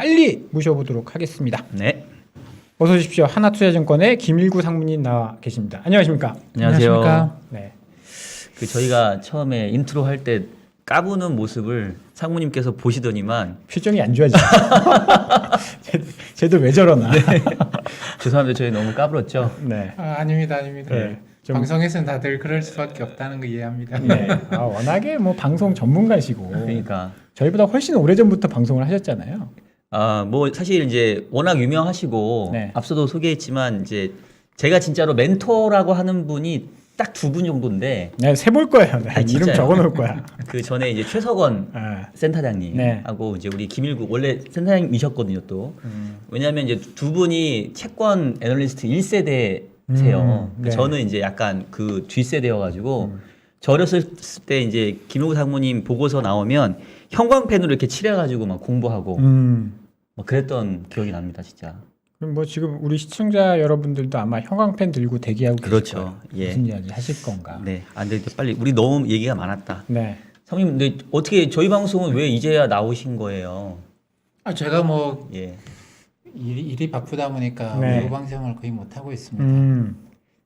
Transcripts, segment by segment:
빨리 모셔보도록 하겠습니다. 네. 어서 오십시오. 하나투자증권의 김일구 상무님 나와 계십니다. 안녕하십니까? 안녕하세요. 안녕하십니까? 네. 저희가 처음에 인트로 할 때 까부는 모습을 상무님께서 보시더니만 표정이 안 좋아지죠. 쟤들 왜 저러나. 죄송합니다. 저희 너무 까불었죠. 네. 아닙니다. 네. 좀- 방송에서는 다들 그럴 수밖에 없다는 거 이해합니다. 네. 워낙에 뭐 방송 전문가시고 그러니까 저희보다 훨씬 오래전부터 방송을 하셨잖아요. 뭐 사실 이제 워낙 유명하시고 네. 앞서도 소개했지만 이제 제가 진짜로 멘토라고 하는 분이 딱 두 분 정도인데 네, 세볼 거예요. 네, 아니, 이름 진짜요? 적어놓을 거야. 그 전에 이제 최석원 아, 센터장님 네. 하고 이제 우리 김일구 원래 센터장님이셨거든요 또. 왜냐하면 이제 두 분이 채권 애널리스트 1세대세요. 네. 저는 이제 약간 그 뒷세대여가지고 저 어렸을 때 이제 김일구 상무님 보고서 나오면 형광펜으로 이렇게 칠해가지고 막 공부하고 막 그랬던 기억이 납니다 진짜. 그럼 뭐 지금 우리 시청자 여러분들도 아마 형광펜 들고 대기하고 계실 그렇죠. 거예요. 예. 무슨 이야기 하실 건가. 네. 안 돼. 빨리 우리 너무 얘기가 많았다. 네. 상무님, 근데 어떻게 저희 방송은 왜 이제야 나오신 거예요? 제가 뭐 예. 일이 바쁘다 보니까 네. 외부 방송을 거의 못 하고 있습니다.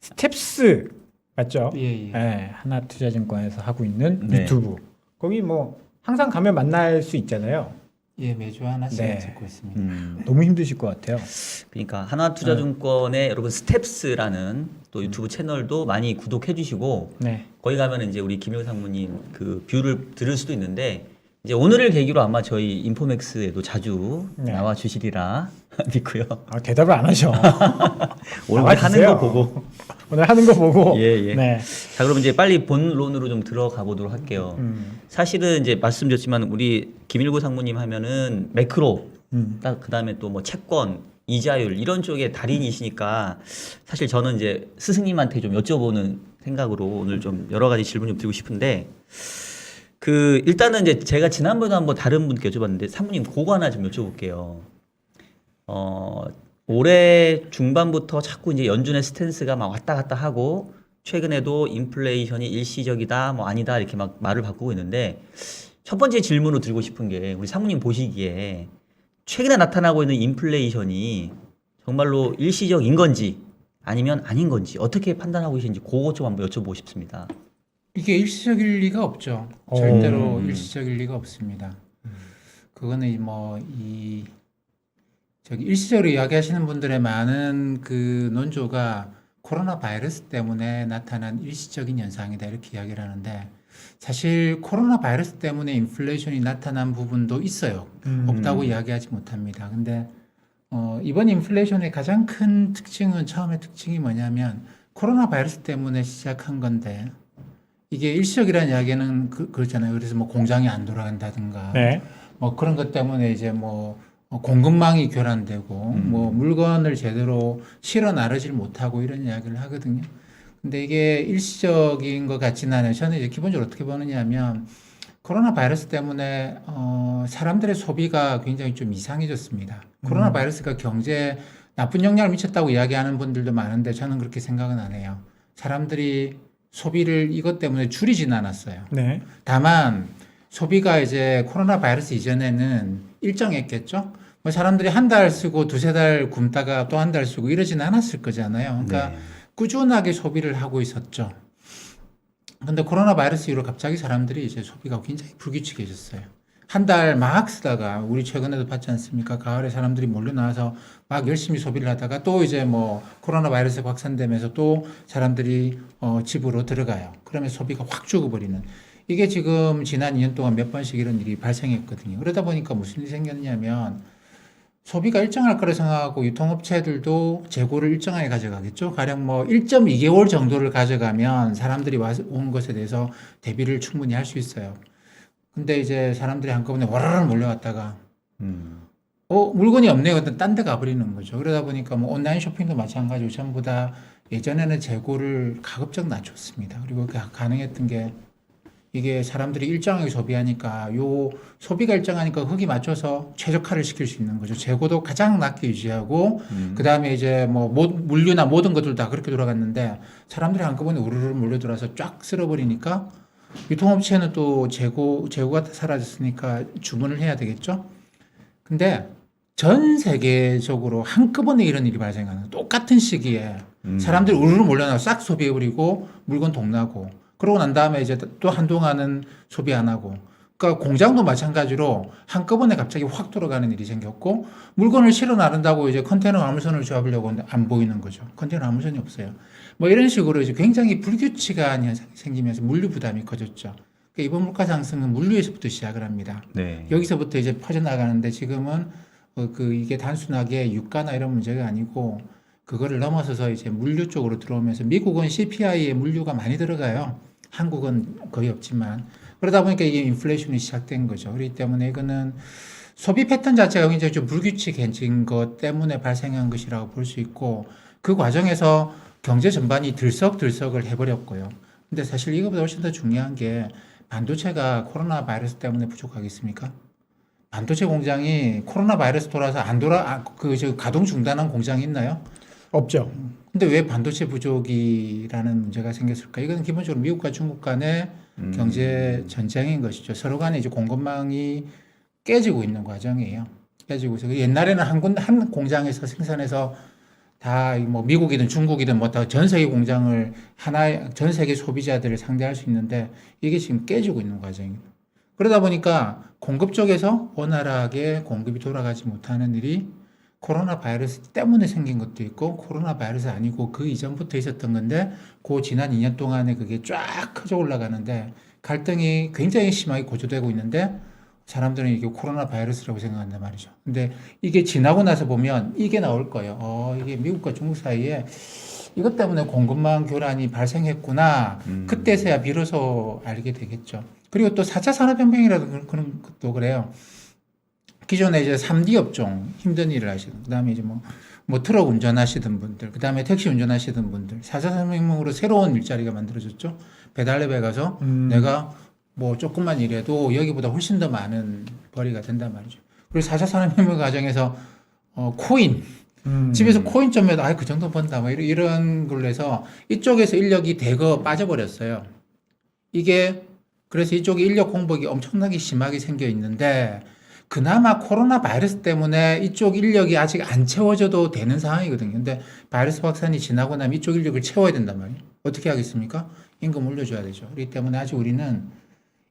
스텝스 맞죠? 예. 네, 하나투자증권에서 하고 있는 네. 유튜브. 거기 뭐 항상 가면 만날 수 있잖아요. 예, 매주 하나씩 네. 찍고 있습니다. 너무 힘드실 것 같아요. 그러니까 하나투자증권의 여러분 스텝스라는 또 유튜브 채널도 많이 구독해 주시고 네. 거기 가면 이제 우리 김일구 상무님 그 뷰를 들을 수도 있는데 이제 오늘을 계기로 아마 저희 인포맥스에도 자주 네. 나와 주시리라 믿고요. 대답을 안 하셔. 오늘 하는 나와주세요. 거 보고. 오늘 하는 거 보고. 예, 예. 네. 자, 그럼 이제 빨리 본론으로 좀 들어가 보도록 할게요. 사실은 이제 말씀드렸지만 우리 김일구 상무님 하면은 매크로, 딱 그다음에 또 뭐 채권, 이자율 이런 쪽의 달인이시니까 사실 저는 이제 스승님한테 좀 여쭤보는 생각으로 오늘 좀 여러 가지 질문 좀 드리고 싶은데 그 일단은 이제 제가 지난번에 한번 다른 분께 여쭤봤는데 상무님 그거 하나 좀 여쭤볼게요. 올해 중반부터 자꾸 이제 연준의 스탠스가 막 왔다 갔다 하고 최근에도 인플레이션이 일시적이다 뭐 아니다 이렇게 막 말을 바꾸고 있는데 첫 번째 질문으로 드리고 싶은 게 우리 상무님 보시기에 최근에 나타나고 있는 인플레이션이 정말로 일시적인 건지 아니면 아닌 건지 어떻게 판단하고 계신지 그거 좀 한번 여쭤보고 싶습니다. 이게 일시적일 리가 없죠. 절대로 일시적일 리가 없습니다. 그거는 저기 일시적으로 이야기하시는 분들의 많은 그 논조가 코로나 바이러스 때문에 나타난 일시적인 현상이다 이렇게 이야기를 하는데 사실 코로나 바이러스 때문에 인플레이션이 나타난 부분도 있어요. 없다고 이야기하지 못합니다. 근데 이번 인플레이션의 가장 큰 특징은 처음에 특징이 뭐냐면 코로나 바이러스 때문에 시작한 건데 이게 일시적이라는 이야기는 그렇잖아요. 그래서 뭐 공장이 안 돌아간다든가 네. 뭐 그런 것 때문에 이제 뭐 공급망이 교란되고 뭐 물건을 제대로 실어 나르질 못하고 이런 이야기를 하거든요. 근데 이게 일시적인 것 같지는 않아요. 저는 이제 기본적으로 어떻게 보느냐 하면 코로나 바이러스 때문에 사람들의 소비가 굉장히 좀 이상해졌습니다. 코로나 바이러스가 경제에 나쁜 영향을 미쳤다고 이야기하는 분들도 많은데 저는 그렇게 생각은 안 해요. 사람들이 소비를 이것 때문에 줄이지는 않았어요. 네. 다만 소비가 이제 코로나 바이러스 이전에는 일정했겠죠. 뭐 사람들이 한 달 쓰고 두세 달 굶다가 또 한 달 쓰고 이러지는 않았을 거잖아요. 그러니까 네. 꾸준하게 소비를 하고 있었죠. 근데 코로나 바이러스 이후로 갑자기 사람들이 이제 소비가 굉장히 불규칙해졌어요. 한 달 막 쓰다가 우리 최근에도 봤지 않습니까? 가을에 사람들이 몰려 나와서 막 열심히 소비를 하다가 또 이제 뭐 코로나 바이러스 확산되면서 또 사람들이 집으로 들어가요. 그러면 소비가 확 죽어버리는. 이게 지금 지난 2년 동안 몇 번씩 이런 일이 발생했거든요. 그러다 보니까 무슨 일이 생겼냐면 소비가 일정할 거라 생각하고 유통업체들도 재고를 일정하게 가져가겠죠. 가령 뭐 1.2개월 정도를 가져가면 사람들이 온 것에 대해서 대비를 충분히 할 수 있어요. 근데 이제 사람들이 한꺼번에 와라락 몰려왔다가 물건이 없네요. 딴 데 가버리는 거죠. 그러다 보니까 뭐 온라인 쇼핑도 마찬가지고 전부 다 예전에는 재고를 가급적 낮췄습니다. 그리고 가능했던 게 이게 사람들이 일정하게 소비하니까 요 소비가 일정하니까 흙이 맞춰서 최적화를 시킬 수 있는 거죠. 재고도 가장 낮게 유지하고 그다음에 이제 뭐 물류나 모든 것들 다 그렇게 돌아갔는데 사람들이 한꺼번에 우르르 몰려들어서 쫙 쓸어버리니까 유통업체는 또 재고가 사라졌으니까 주문을 해야 되겠죠. 근데 전 세계적으로 한꺼번에 이런 일이 발생하는 똑같은 시기에 사람들이 우르르 몰려나서 싹 소비해버리고 물건 동나고 그러고 난 다음에 이제 또 한동안은 소비 안 하고 그러니까 공장도 마찬가지로 한꺼번에 갑자기 확 돌아가는 일이 생겼고 물건을 실어 나른다고 이제 컨테이너 화물선을 잡으려고 하는데 안 보이는 거죠. 컨테이너 화물선이 없어요. 뭐 이런 식으로 이제 굉장히 불규칙한 현상이 생기면서 물류 부담이 커졌죠. 그러니까 이번 물가 상승은 물류에서부터 시작을 합니다. 네. 여기서부터 이제 퍼져나가는데 지금은 이게 단순하게 유가나 이런 문제가 아니고 그거를 넘어서서 이제 물류 쪽으로 들어오면서 미국은 CPI에 물류가 많이 들어가요. 한국은 거의 없지만 그러다 보니까 이게 인플레이션이 시작된 거죠. 그렇기 때문에 이거는 소비 패턴 자체가 굉장히 좀 불규칙해진 것 때문에 발생한 것이라고 볼 수 있고 그 과정에서 경제 전반이 들썩들썩을 해버렸고요. 근데 사실 이거보다 훨씬 더 중요한 게 반도체가 코로나 바이러스 때문에 부족하겠습니까? 반도체 공장이 코로나 바이러스 돌아서 안 돌아 가동 중단한 공장이 있나요? 없죠. 근데 왜 반도체 부족이라는 문제가 생겼을까? 이건 기본적으로 미국과 중국 간의 경제 전쟁인 것이죠. 서로 간에 이제 공급망이 깨지고 있는 과정이에요. 깨지고 있어요. 옛날에는 한 공장에서 생산해서 다 뭐 미국이든 중국이든 뭐 다 전 세계 공장을 전 세계 소비자들을 상대할 수 있는데 이게 지금 깨지고 있는 과정입니다. 그러다 보니까 공급 쪽에서 원활하게 공급이 돌아가지 못하는 일이 코로나 바이러스 때문에 생긴 것도 있고 코로나 바이러스 아니고 그 이전부터 있었던 건데 그 지난 2년 동안에 그게 쫙 커져 올라가는데 갈등이 굉장히 심하게 고조되고 있는데 사람들은 이게 코로나 바이러스라고 생각한단 말이죠. 근데 이게 지나고 나서 보면 이게 나올 거예요. 이게 미국과 중국 사이에 이것 때문에 공급망 교란이 발생했구나. 그때서야 비로소 알게 되겠죠. 그리고 또 4차 산업혁명이라도 그런 것도 그래요. 기존에 이제 3D 업종 힘든 일을 하시는, 그 다음에 이제 뭐 트럭 운전하시던 분들, 그 다음에 택시 운전하시던 분들, 4차 산업혁명으로 새로운 일자리가 만들어졌죠. 배달앱에 가서 내가 뭐 조금만 일해도 여기보다 훨씬 더 많은 벌이가 된단 말이죠. 그리고 4차 산업혁명 과정에서 코인, 집에서 코인 좀 해도 그 정도 번다 뭐 이런 걸로 해서 이쪽에서 인력이 대거 빠져버렸어요. 이게 그래서 이쪽에 인력 공백이 엄청나게 심하게 생겨 있는데 그나마 코로나 바이러스 때문에 이쪽 인력이 아직 안 채워져도 되는 상황이거든요. 근데 바이러스 확산이 지나고 나면 이쪽 인력을 채워야 된단 말이에요. 어떻게 하겠습니까? 임금 올려줘야 되죠. 그렇기 때문에 아직 우리는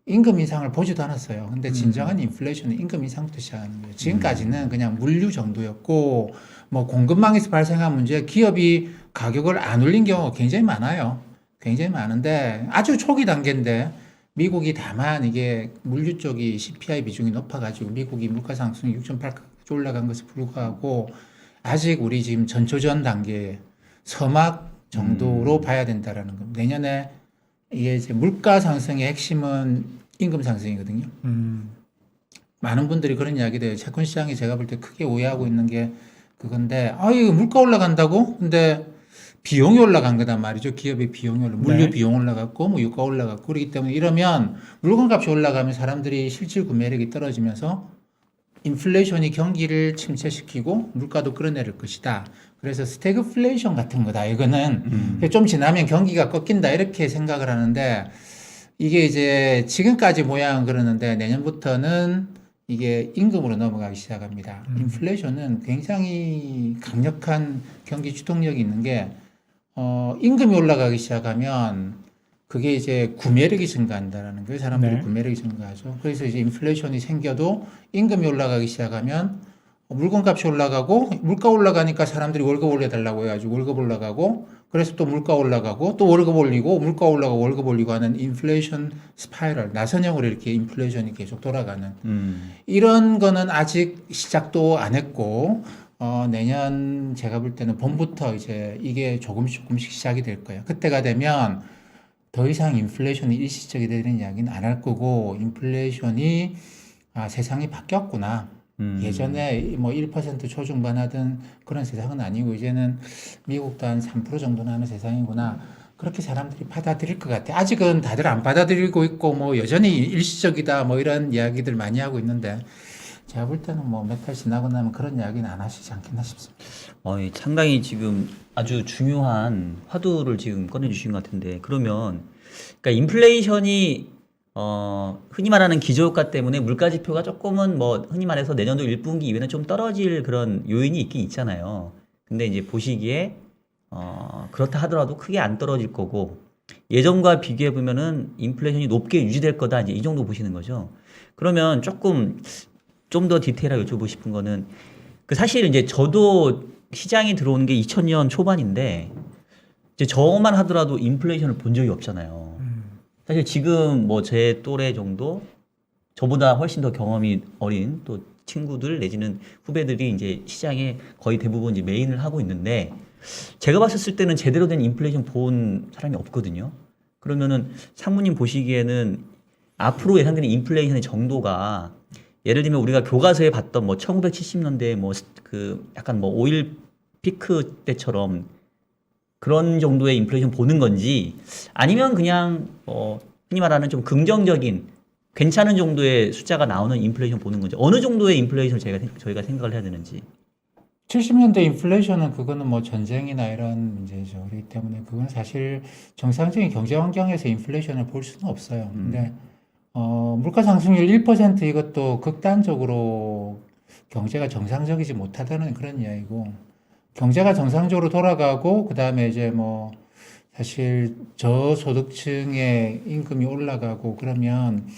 임금 인상을 보지도 않았어요. 근데 진정한 인플레이션은 임금 인상부터 시작하는 거예요. 지금까지는 그냥 물류 정도였고 뭐 공급망에서 발생한 문제, 기업이 가격을 안 올린 경우가 굉장히 많아요. 굉장히 많은데 아주 초기 단계인데 미국이 다만 이게 물류 쪽이 CPI 비중이 높아가지고 미국이 물가 상승이 6.8까지 올라간 것에 불구하고 아직 우리 지금 전초전 단계 서막 정도로 봐야 된다라는 겁니다. 내년에 이게 이제 물가 상승의 핵심은 임금 상승이거든요. 많은 분들이 그런 이야기를 해요. 채권 시장이 제가 볼 때 크게 오해하고 있는 게 그건데, 이거 물가 올라간다고? 근데 비용이 올라간 거단 말이죠. 기업의 비용이 물류 비용 올라갔고, 뭐 유가 올라갔고, 그렇기 때문에 이러면 물건 값이 올라가면 사람들이 실질 구매력이 떨어지면서 인플레이션이 경기를 침체시키고 물가도 끌어내릴 것이다. 그래서 스태그플레이션 같은 거다. 이거는 좀 지나면 경기가 꺾인다. 이렇게 생각을 하는데 이게 이제 지금까지 모양은 그러는데 내년부터는 이게 임금으로 넘어가기 시작합니다. 인플레이션은 굉장히 강력한 경기 주동력이 있는 게 임금이 올라가기 시작하면 그게 이제 구매력이 증가한다라는 거예요. 사람들이 구매력이 증가하죠. 그래서 이제 인플레이션이 생겨도 임금이 올라가기 시작하면 물건값이 올라가고 물가 올라가니까 사람들이 월급 올려달라고 해가지고 월급 올라가고 그래서 또 물가 올라가고 또 월급 올리고 물가 올라가고 월급 올리고 하는 인플레이션 스파이럴, 나선형으로 이렇게 인플레이션이 계속 돌아가는 이런 거는 아직 시작도 안 했고 내년 제가 볼 때는 봄부터 이제 이게 조금씩 시작이 될 거예요. 그때가 되면 더 이상 인플레이션이 일시적이 되는 이야기는 안 할 거고 인플레이션이 세상이 바뀌었구나. 예전에 뭐 1% 초중반 하던 그런 세상은 아니고 이제는 미국도 한 3% 정도는 하는 세상이구나. 그렇게 사람들이 받아들일 것 같아. 아직은 다들 안 받아들이고 있고 뭐 여전히 일시적이다 뭐 이런 이야기들 많이 하고 있는데 제가 볼 때는 뭐 몇 달 지나고 나면 그런 이야기는 안 하시지 않겠나 싶습니다. 상당히 지금 아주 중요한 화두를 지금 꺼내주신 것 같은데 그러면 그러니까 인플레이션이 흔히 말하는 기저효과 때문에 물가 지표가 조금은 뭐 흔히 말해서 내년도 1분기 이후에는 좀 떨어질 그런 요인이 있긴 있잖아요. 근데 이제 보시기에 그렇다 하더라도 크게 안 떨어질 거고 예전과 비교해 보면은 인플레이션이 높게 유지될 거다 이제 이 정도 보시는 거죠. 그러면 조금 좀 더 디테일하게 여쭤보고 싶은 거는 그 사실 이제 저도 시장에 들어오는 게 2000년 초반인데 이제 저만 하더라도 인플레이션을 본 적이 없잖아요. 사실 지금 뭐 제 또래 정도 저보다 훨씬 더 경험이 어린 또 친구들 내지는 후배들이 이제 시장에 거의 대부분 이제 메인을 하고 있는데 제가 봤을 때는 제대로 된 인플레이션 본 사람이 없거든요. 그러면은 상무님 보시기에는 앞으로 예상되는 인플레이션의 정도가 예를 들면 우리가 교과서에 봤던 뭐 1970년대 뭐 그 약간 뭐 오일 피크 때처럼 그런 정도의 인플레이션 보는 건지 아니면 그냥 흔히 말하는 좀 긍정적인 괜찮은 정도의 숫자가 나오는 인플레이션 보는 건지 어느 정도의 인플레이션을 저희가 생각을 해야 되는지. 70년대 인플레이션은 그거는 뭐 전쟁이나 이런 문제죠. 그렇기 때문에 그건 사실 정상적인 경제 환경에서 인플레이션을 볼 수는 없어요. 근데 물가 상승률 1% 이것도 극단적으로 경제가 정상적이지 못하다는 그런 이야기고 경제가 정상적으로 돌아가고 그다음에 이제 뭐 사실 저소득층의 임금이 올라가고 그러면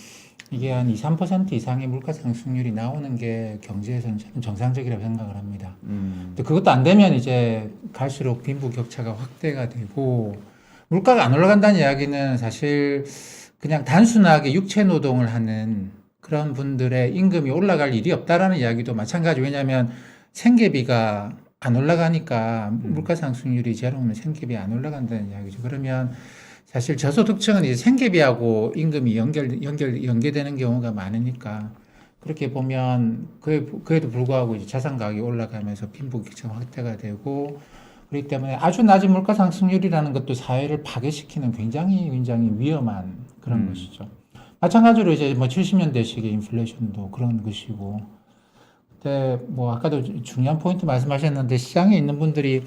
이게 한 2, 3% 이상의 물가 상승률이 나오는 게 경제에서는 저는 정상적이라고 생각을 합니다. 근데 그것도 안 되면 이제 갈수록 빈부격차가 확대가 되고 물가가 안 올라간다는 이야기는 사실 그냥 단순하게 육체 노동을 하는 그런 분들의 임금이 올라갈 일이 없다라는 이야기도 마찬가지. 왜냐하면 생계비가 안 올라가니까 물가 상승률이 제로면 생계비 안 올라간다는 이야기죠. 그러면 사실 저소득층은 이제 생계비하고 임금이 연계되는 경우가 많으니까 그렇게 보면 그에도 불구하고 이제 자산 가격이 올라가면서 빈부격차가 확대가 되고 그렇기 때문에 아주 낮은 물가 상승률이라는 것도 사회를 파괴시키는 굉장히 위험한 그런 것이죠. 마찬가지로 이제 뭐 70년대식의 인플레이션도 그런 것이고 근데 뭐 아까도 중요한 포인트 말씀하셨는데 시장에 있는 분들이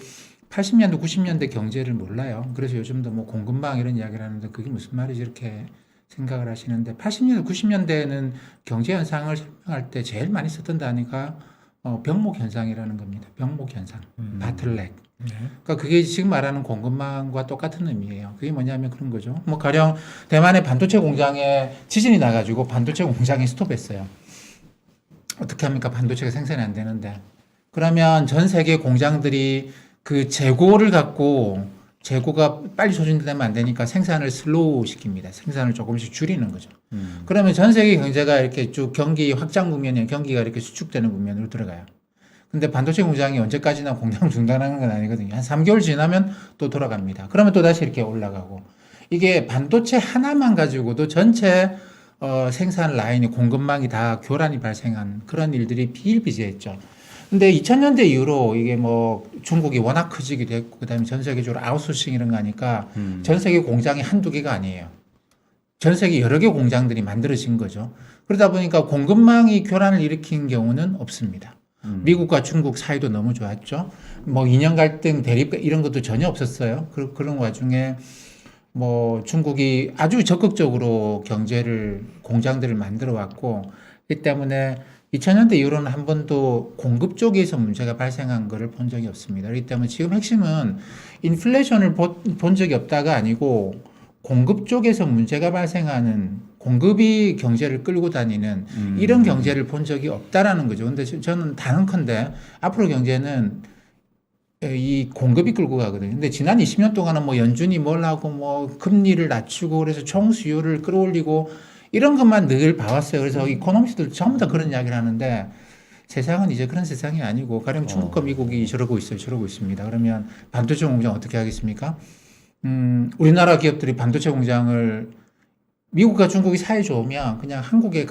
80년대, 90년대 경제를 몰라요. 그래서 요즘도 뭐 공급망 이런 이야기를 하는데 그게 무슨 말이지 이렇게 생각을 하시는데 80년대, 90년대에는 경제 현상을 설명할 때 제일 많이 썼던 단위가 병목 현상이라는 겁니다. 병목 현상, 바틀렉. 그러니까 그게 지금 말하는 공급망과 똑같은 의미예요. 그게 뭐냐면 그런 거죠. 뭐 가령 대만의 반도체 공장에 지진이 나가지고 반도체 공장이 스톱했어요. 어떻게 합니까? 반도체가 생산이 안 되는데. 그러면 전 세계 공장들이 그 재고를 갖고 재고가 빨리 소진되면 안 되니까 생산을 슬로우 시킵니다. 생산을 조금씩 줄이는 거죠. 그러면 전 세계 경제가 이렇게 쭉 경기 확장 국면이에요. 경기가 이렇게 수축되는 국면으로 들어가요. 근데 반도체 공장이 언제까지나 공장 중단하는 건 아니거든요. 한 3개월 지나면 또 돌아갑니다. 그러면 또 다시 이렇게 올라가고. 이게 반도체 하나만 가지고도 전체 생산 라인이 공급망이 다 교란이 발생한 그런 일들이 비일비재했죠. 근데 2000년대 이후로 이게 뭐 중국이 워낙 커지기도 했고 그다음에 전 세계적으로 아웃소싱 이런 거 하니까 전 세계 공장이 한두 개가 아니에요. 전 세계 여러 개 공장들이 만들어진 거죠. 그러다 보니까 공급망이 교란을 일으킨 경우는 없습니다. 미국과 중국 사이도 너무 좋았죠. 뭐 이념 갈등, 대립 이런 것도 전혀 없었어요. 그런 와중에 뭐 중국이 아주 적극적으로 공장들을 만들어 왔고 이 때문에 2000년대 이후로는 한 번도 공급 쪽에서 문제가 발생한 것을 본 적이 없습니다. 그렇기 때문에 지금 핵심은 인플레이션을 본 적이 없다가 아니고 공급 쪽에서 문제가 발생하는 공급이 경제를 끌고 다니는 이런 경제를 본 적이 없다라는 거죠. 근데 저는 단언컨대 앞으로 경제는 이 공급이 끌고 가거든요. 근데 지난 20년 동안은 뭐 연준이 뭘 하고 뭐 금리를 낮추고 그래서 총 수요를 끌어올리고 이런 것만 늘 봐왔어요. 그래서 이코노미스트들 전부 다 그런 이야기를 하는데 세상은 이제 그런 세상이 아니고 가령 중국과 미국이 저러고 있습니다. 그러면 반도체 공장 어떻게 하겠습니까? 우리나라 기업들이 반도체 공장을 미국과 중국이 사이 좋으면 그냥 한국에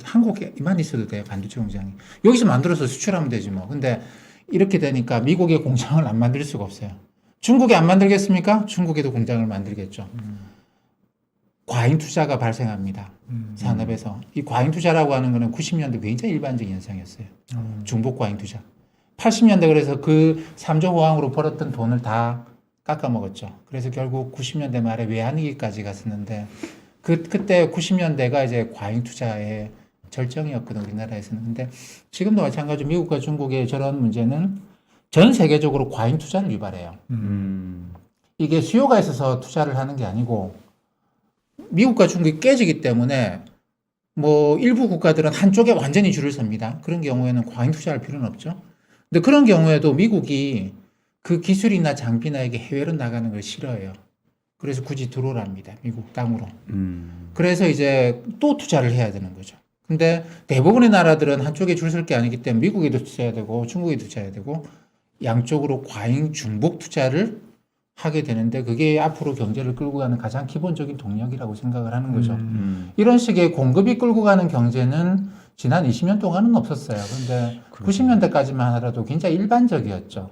한국에만 있어도 돼요. 반도체 공장이. 여기서 만들어서 수출하면 되지 뭐. 근데 이렇게 되니까 미국의 공장을 안 만들 수가 없어요. 중국에 안 만들겠습니까? 중국에도 공장을 만들겠죠. 과잉 투자가 발생합니다. 산업에서. 이 과잉 투자라고 하는 거는 90년대 굉장히 일반적인 현상이었어요. 중복 과잉 투자. 80년대 그래서 그 3조 호황으로 벌었던 돈을 다 깎아먹었죠. 그래서 결국 90년대 말에 외환위기까지 갔었는데 그때 90년대가 이제 과잉 투자의 절정이었거든, 우리나라에서는. 근데 지금도 마찬가지로 미국과 중국의 저런 문제는 전 세계적으로 과잉 투자를 유발해요. 이게 수요가 있어서 투자를 하는 게 아니고 미국과 중국이 깨지기 때문에 뭐 일부 국가들은 한쪽에 완전히 줄을 섭니다. 그런 경우에는 과잉 투자할 필요는 없죠. 근데 그런 경우에도 미국이 그 기술이나 장비나 이게 해외로 나가는 걸 싫어해요. 그래서 굳이 들어오랍니다. 미국 땅으로. 그래서 이제 또 투자를 해야 되는 거죠. 근데 대부분의 나라들은 한쪽에 줄 설 게 아니기 때문에 미국에도 투자해야 되고 중국에도 투자해야 되고 양쪽으로 과잉 중복 투자를 하게 되는데 그게 앞으로 경제를 끌고 가는 가장 기본적인 동력이라고 생각을 하는 거죠. 이런 식의 공급이 끌고 가는 경제는 지난 20년 동안은 없었어요. 그런데 90년대까지만 하더라도 굉장히 일반적이었죠.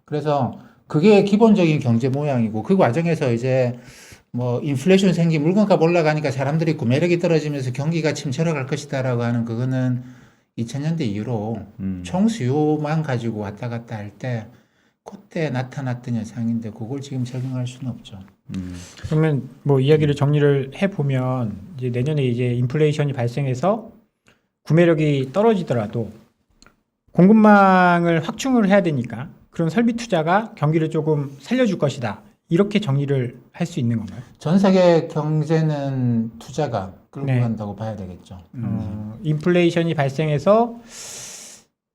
그래서 그게 기본적인 경제 모양이고 그 과정에서 이제 뭐 인플레이션 생기 물건값 올라가니까 사람들이 구매력이 떨어지면서 경기가 침체로 것이다라고 하는 그거는 2000년대 이후로 총수요만 가지고 왔다 갔다 할 때 그때 나타났던 현상인데 그걸 지금 적용할 수는 없죠. 그러면 뭐 이야기를 정리를 해 보면 이제 내년에 이제 인플레이션이 발생해서 구매력이 떨어지더라도 공급망을 확충을 해야 되니까 그런 설비 투자가 경기를 조금 살려줄 것이다. 이렇게 정리를 할 수 있는 건가요? 전 세계 경제는 투자가 끌고 네. 간다고 봐야 되겠죠. 인플레이션이 발생해서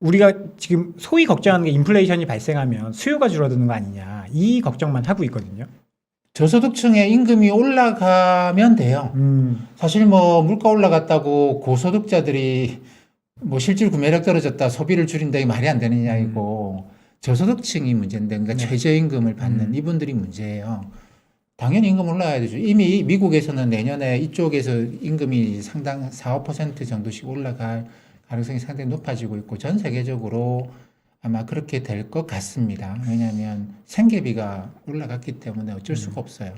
우리가 지금 소위 걱정하는 게 인플레이션이 발생하면 수요가 줄어드는 거 아니냐 이 걱정만 하고 있거든요. 저소득층의 임금이 올라가면 돼요. 사실 뭐 물가 올라갔다고 고소득자들이 뭐 실질 구매력 떨어졌다 소비를 줄인다 이 말이 안 되는 이야기고 저소득층이 문제인데 그러니까 네. 최저임금을 받는 이분들이 문제예요. 당연히 임금 올라가야 되죠. 이미 미국에서는 내년에 이쪽에서 임금이 상당 4~5% 정도씩 올라갈 가능성이 상당히 높아지고 있고 전 세계적으로 아마 그렇게 될 것 같습니다. 왜냐하면 생계비가 올라갔기 때문에 어쩔 수가 없어요.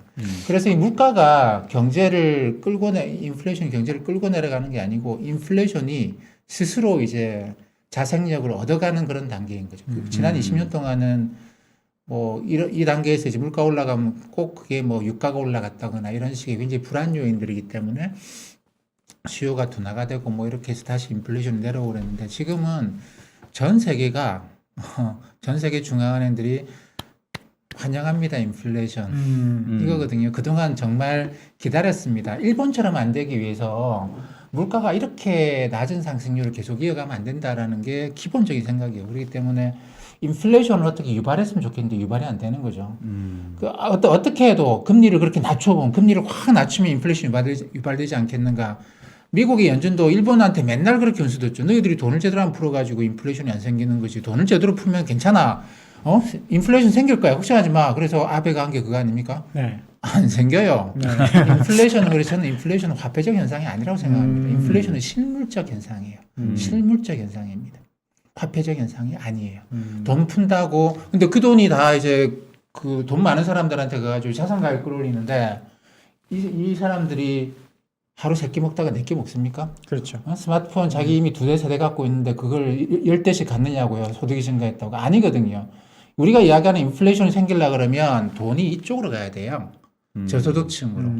그래서 이 물가가 경제를 인플레이션이 경제를 끌고 내려가는 게 아니고 인플레이션이 스스로 이제 자생력을 얻어가는 그런 단계인 거죠. 지난 20년 동안은 뭐 이 단계에서 이제 물가 올라가면 꼭 그게 뭐 유가가 올라갔다거나 이런 식의 굉장히 불안 요인들이기 때문에 수요가 둔화가 되고 뭐 이렇게 해서 다시 인플레이션이 내려오고 그랬는데 지금은 전 세계가 전 세계 중앙은행들이 환영합니다. 인플레이션 이거거든요. 그동안 정말 기다렸습니다. 일본처럼 안 되기 위해서 물가가 이렇게 낮은 상승률을 계속 이어가면 안 된다라는 게 기본적인 생각이에요. 그렇기 때문에 인플레이션을 어떻게 유발했으면 좋겠는데 유발이 안 되는 거죠. 어떻게 해도 금리를 그렇게 낮춰보면 금리를 확 낮추면 인플레이션이 유발되지 않겠는가. 미국의 연준도 일본한테 맨날 그렇게 연수됐죠. 너희들이 돈을 제대로 안 풀어가지고 인플레이션이 안 생기는 거지. 돈을 제대로 풀면 괜찮아. 인플레이션 생길 거야. 걱정하지 마. 그래서 아베가 한 게 그거 아닙니까? 네. 안 생겨요. 네. 인플레이션은 그래서 저는 인플레이션은 화폐적 현상이 아니라고 생각합니다. 인플레이션은 실물적 현상이에요. 실물적 현상입니다. 화폐적 현상이 아니에요. 돈 푼다고 근데 그 돈이 다 이제 그 돈 많은 사람들한테 가가지고 자산 가격 끌어올리는데 이 사람들이 하루 3끼 먹다가 4끼 먹습니까? 그렇죠. 스마트폰 자기 이미 2대, 3대 갖고 있는데 그걸 10대씩 갖느냐고요. 소득이 증가했다고. 아니거든요. 우리가 이야기하는 인플레이션이 생기려고 그러면 돈이 이쪽으로 가야 돼요. 저소득층으로.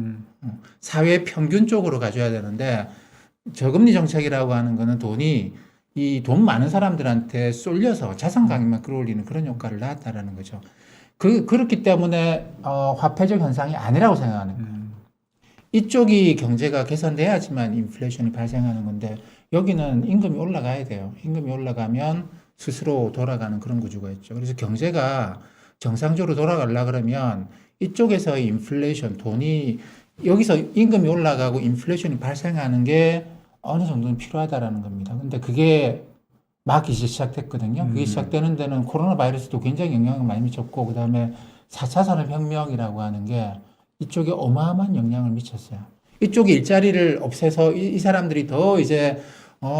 사회 평균 쪽으로 가줘야 되는데 저금리 정책이라고 하는 거는 돈이 이 돈 많은 사람들한테 쏠려서 자산 가격만 끌어올리는 그런 효과를 낳았다라는 거죠. 그렇기 때문에 화폐적 현상이 아니라고 생각하는 거예요. 이쪽이 경제가 개선돼야지만 인플레이션이 발생하는 건데 여기는 임금이 올라가야 돼요. 임금이 올라가면 스스로 돌아가는 그런 구조가 있죠. 그래서 경제가 정상적으로 돌아가려고 그러면 이쪽에서의 인플레이션, 돈이 여기서 임금이 올라가고 인플레이션이 발생하는 게 어느 정도는 필요하다라는 겁니다. 근데 그게 막 이제 시작됐거든요. 그게 시작되는 데는 코로나 바이러스도 굉장히 영향을 많이 미쳤고 그다음에 4차 산업혁명이라고 하는 게 이쪽에 어마어마한 영향을 미쳤어요. 이쪽에 일자리를 없애서 이 사람들이 더 이제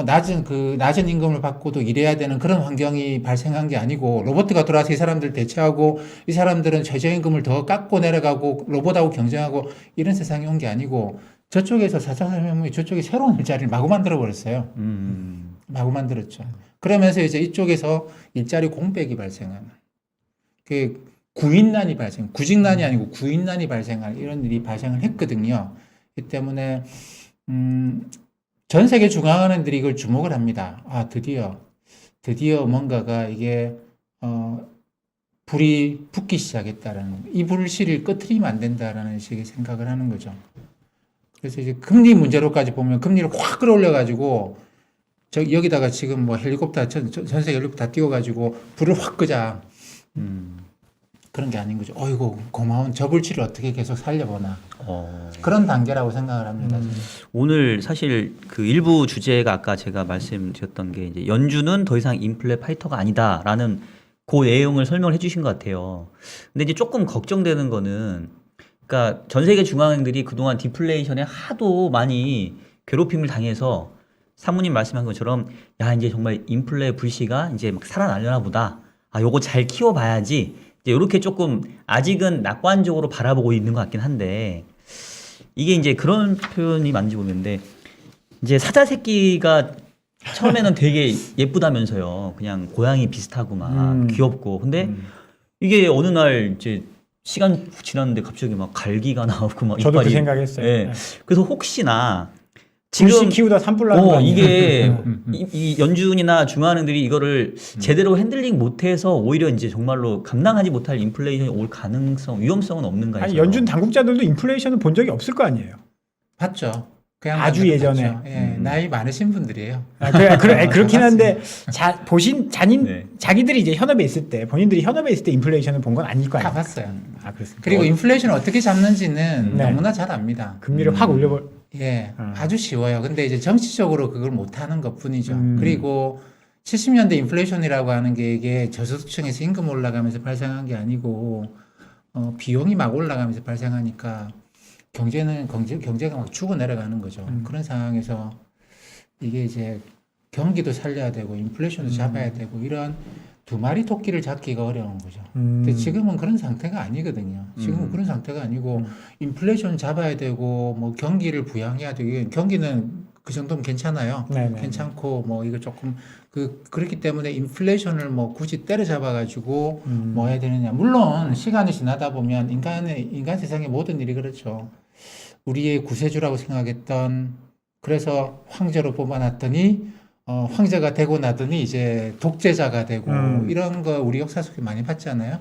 낮은 임금을 받고도 일해야 되는 그런 환경이 발생한 게 아니고 로봇가 들어와서 이 사람들 대체하고 이 사람들은 최저임금을 더 깎고 내려가고 로봇하고 경쟁하고 이런 세상이 온 게 아니고 저쪽에서 4차 산업혁명이 저쪽에 새로운 일자리를 마구 만들어 버렸어요. 마구 만들었죠. 그러면서 이제 이쪽에서 일자리 공백이 발생하는 구직난이 아니고 구인난이 발생할 이런 일이 발생을 했거든요. 이 때문에 전 세계 중앙은행들이 이걸 주목을 합니다. 아, 드디어 뭔가가 이게 불이 붙기 시작했다라는, 이 불씨를 꺼트리면 안 된다라는 식의 생각을 하는 거죠. 그래서 이제 금리 문제로까지 보면 금리를 확 끌어올려가지고 여기다가 지금 뭐 헬리콥터 전 세계 헬리콥터 다 띄워가지고 불을 확 끄자. 그런 게 아닌 거죠. 어이구, 고마운 저 불씨를 어떻게 계속 살려보나. 그런 단계라고 생각을 합니다. 오늘 사실 그 일부 주제가 아까 제가 말씀드렸던 게 이제 연준은 더 이상 인플레 파이터가 아니다라는 그 내용을 설명을 해주신 것 같아요. 근데 이제 조금 걱정되는 거는, 그러니까 전 세계 중앙은행들이 그동안 디플레이션에 하도 많이 괴롭힘을 당해서 사모님 말씀한 것처럼 야 이제 정말 인플레 불씨가 이제 막 살아나려나 보다. 아 요거 잘 키워봐야지. 이제 이렇게 조금 아직은 낙관적으로 바라보고 있는 것 같긴 한데, 이게 이제 그런 표현이 맞는지 모르겠는데 이제 사자 새끼가 처음에는 되게 예쁘다면서요. 그냥 고양이 비슷하고 막 귀엽고. 근데 이게 어느 날 이제 시간 지났는데 갑자기 막 갈기가 나오고 막 저도 그 이빨이. 생각했어요. 예. 네. 그래서 혹시나 불씨 지금 키우다 산불 나는 거 아니에요? 이게 이 연준이나 중앙은행들이 이거를 제대로 핸들링 못해서 오히려 이제 정말로 감당하지 못할 인플레이션이 올 가능성, 위험성은 없는가 해서. 아니, 연준 당국자들도 인플레이션을 본 적이 없을 거 아니에요. 봤죠. 그냥 아주 예전에. 봤죠. 예, 나이 많으신 분들이에요. 그렇긴 한데 네. 자기들이 이제 현업에 있을 때, 본인들이 현업에 있을 때 인플레이션을 본 건 아닐 거 다 아니에요. 봤어요. 아, 그렇습니다. 그리고 인플레이션을 어떻게 잡는지는 네. 너무나 잘 압니다. 금리를 확 올려볼. 예, 아주 쉬워요. 근데 이제 정치적으로 그걸 못하는 것 뿐이죠. 음. 그리고 70년대 인플레이션이라고 하는 게 이게 저소득층에서 임금 올라가면서 발생한 게 아니고 비용이 막 올라가면서 발생하니까 경제가 막 죽어 내려가는 거죠. 그런 상황에서 이게 이제 경기도 살려야 되고 인플레이션도 잡아야 되고 이런 두 마리 토끼를 잡기가 어려운 거죠. 근데 지금은 그런 상태가 아니거든요. 지금은 그런 상태가 아니고 인플레이션 잡아야 되고 뭐 경기를 부양해야 되고, 경기는 그 정도면 괜찮아요. 네네. 괜찮고 뭐 이거 조금 그렇기 때문에 인플레이션을 뭐 굳이 때려잡아 가지고 뭐 해야 되느냐. 물론 시간이 지나다 보면 인간 세상의 모든 일이 그렇죠. 우리의 구세주라고 생각했던, 그래서 황제로 뽑아놨더니 황제가 되고 나더니 이제 독재자가 되고 이런 거 우리 역사 속에 많이 봤잖아요.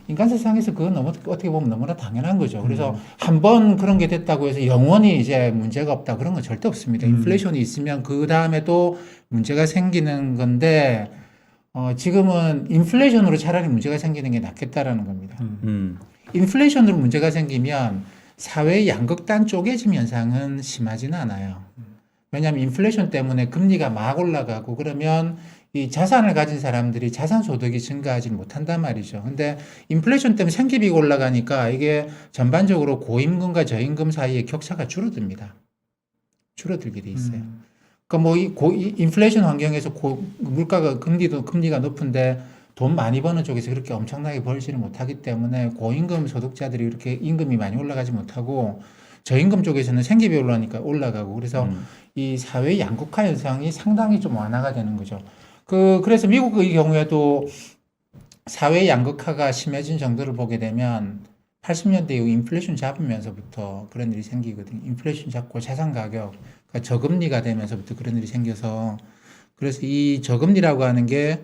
인간 세상에서 그건 어떻게 보면 너무나 당연한 거죠. 그래서 한번 그런 게 됐다고 해서 영원히 이제 문제가 없다, 그런 건 절대 없습니다. 인플레이션이 있으면 그 다음에 또 문제가 생기는 건데 지금은 인플레이션으로 차라리 문제가 생기는 게 낫겠다라는 겁니다. 인플레이션으로 문제가 생기면 사회의 양극단 쪼개짐 현상은 심하지는 않아요. 왜냐하면 인플레이션 때문에 금리가 막 올라가고 그러면 이 자산을 가진 사람들이 자산 소득이 증가하지 못한단 말이죠. 근데 인플레이션 때문에 생계비가 올라가니까 이게 전반적으로 고임금과 저임금 사이의 격차가 줄어듭니다. 줄어들게 돼 있어요. 그러니까 뭐 인플레이션 환경에서 물가가 금리가 높은데 돈 많이 버는 쪽에서 그렇게 엄청나게 벌지를 못하기 때문에 고임금 소득자들이 이렇게 임금이 많이 올라가지 못하고, 저임금 쪽에서는 생계비 올라가고 그래서 이 사회 양극화 현상이 상당히 좀 완화가 되는 거죠. 그래서 미국의 경우에도 사회 양극화가 심해진 정도를 보게 되면 80년대 이후 인플레이션 잡으면서부터 그런 일이 생기거든요. 인플레이션 잡고 자산 가격, 그러니까 저금리가 되면서부터 그런 일이 생겨서, 그래서 이 저금리라고 하는 게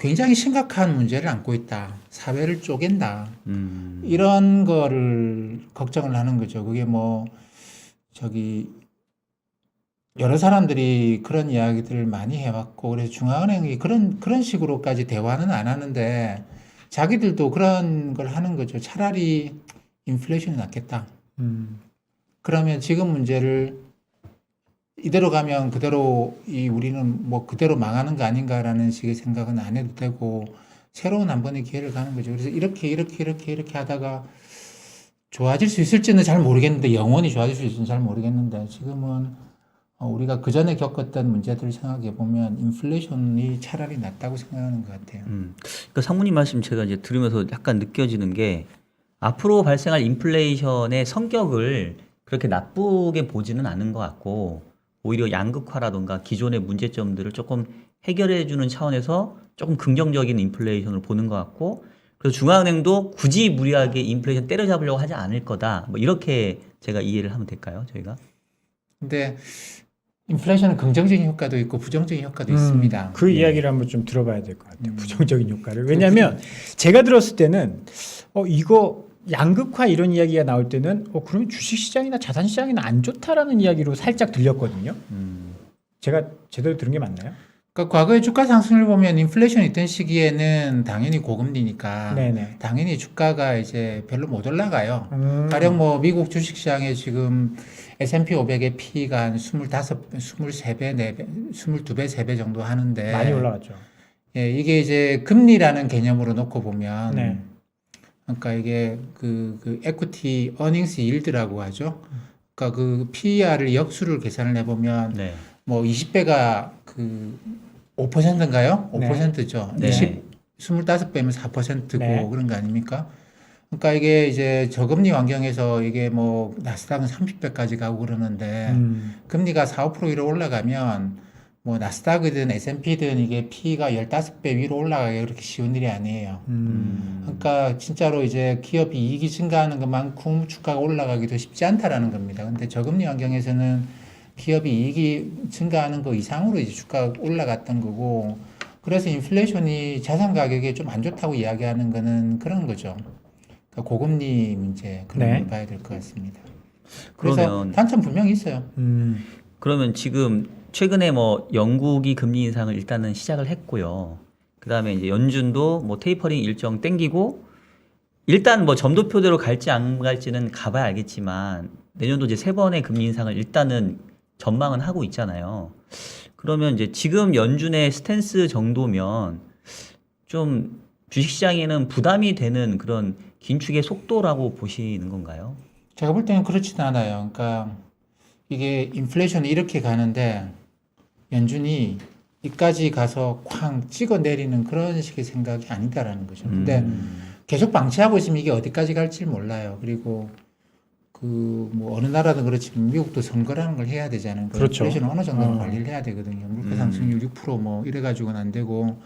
굉장히 심각한 문제를 안고 있다. 사회를 쪼갠다. 이런 거를 걱정을 하는 거죠. 그게 여러 사람들이 그런 이야기들을 많이 해왔고, 그래서 중앙은행이 그런 식으로까지 대화는 안 하는데, 자기들도 그런 걸 하는 거죠. 차라리 인플레이션이 낫겠다. 그러면 지금 문제를 이대로 가면 그대로 우리는 뭐 그대로 망하는 거 아닌가라는 식의 생각은 안 해도 되고, 새로운 한 번의 기회를 가는 거죠. 그래서 이렇게 하다가 좋아질 수 있을지는 잘 모르겠는데, 영원히 좋아질 수 있을지는 잘 모르겠는데, 지금은 우리가 그 전에 겪었던 문제들을 생각해 보면 인플레이션이 차라리 낫다고 생각하는 것 같아요. 그러니까 상무님 말씀 제가 이제 들으면서 약간 느껴지는 게, 앞으로 발생할 인플레이션의 성격을 그렇게 나쁘게 보지는 않은 것 같고, 오히려 양극화라든가 기존의 문제점들을 조금 해결해 주는 차원에서 조금 긍정적인 인플레이션을 보는 것 같고, 그래서 중앙은행도 굳이 무리하게 인플레이션 때려잡으려고 하지 않을 거다. 뭐 이렇게 제가 이해를 하면 될까요, 저희가? 근데 인플레이션은 긍정적인 효과도 있고 부정적인 효과도 있습니다. 그 네. 이야기를 한번 좀 들어봐야 될 것 같아요. 부정적인 효과를. 왜냐하면 제가 들었을 때는 이거 양극화 이런 이야기가 나올 때는 그러면 주식시장이나 자산시장이나 안 좋다라는 이야기로 살짝 들렸거든요. 제가 제대로 들은 게 맞나요? 그러니까 과거의 주가 상승을 보면 인플레이션이 있던 시기에는 당연히 고금리니까 네네. 당연히 주가가 이제 별로 못 올라가요. 음. 가령 뭐 미국 주식시장에 지금 S&P 500의 P가 한 25, 23배, 4배, 22배, 3배 정도 하는데 많이 올라갔죠. 예, 이게 이제 금리라는 개념으로 놓고 보면 네. 그러니까 이게 그 equity earnings yield라고 하죠. 그러니까 그 PER을 역수를 계산을 해보면 네. 뭐 20배가 그 5%인가요? 네. 5%죠. 네. 25배면 4%고 네. 그런 거 아닙니까? 그러니까 이게 이제 저금리 환경에서 이게 뭐 나스닥은 30배까지 가고 그러는데 금리가 4, 5% 위로 올라가면 뭐 나스닥이든 S&P든 이게 P가 15배 위로 올라가기가 그렇게 쉬운 일이 아니에요. 그러니까 진짜로 이제 기업이 이익이 증가하는 것만큼 주가가 올라가기도 쉽지 않다라는 겁니다. 근데 저금리 환경에서는 기업이 이익이 증가하는 거 이상으로 이제 주가가 올라갔던 거고, 그래서 인플레이션이 자산 가격에 좀 안 좋다고 이야기하는 거는 그런 거죠. 그러니까 고금리 문제 그런 네. 걸 봐야 될 것 같습니다. 그래서 그러면 단점 분명히 있어요. 그러면 지금 최근에 뭐 영국이 금리 인상을 일단은 시작을 했고요. 그다음에 이제 연준도 뭐 테이퍼링 일정 땡기고 일단 뭐 점도표대로 갈지 안 갈지는 가봐야 알겠지만 내년도 이제 3번의 금리 인상을 일단은 전망은 하고 있잖아요. 그러면 이제 지금 연준의 스탠스 정도면 좀 주식시장에는 부담이 되는 그런 긴축의 속도라고 보시는 건가요? 제가 볼 때는 그렇지는 않아요. 그러니까 이게 인플레이션이 이렇게 가는데 연준이 이까지 가서 쾅 찍어 내리는 그런 식의 생각이 아니다라는 거죠. 근데 계속 방치하고 있으면 이게 어디까지 갈지 몰라요. 그리고 그 뭐 어느 나라든 그렇지만 미국도 선거라는 걸 해야 되잖아요. 그렇죠. 인플레이션을 어느 정도는 관리를 해야 되거든요. 물가 상승률 6%뭐 이래 가지고는 안 되고,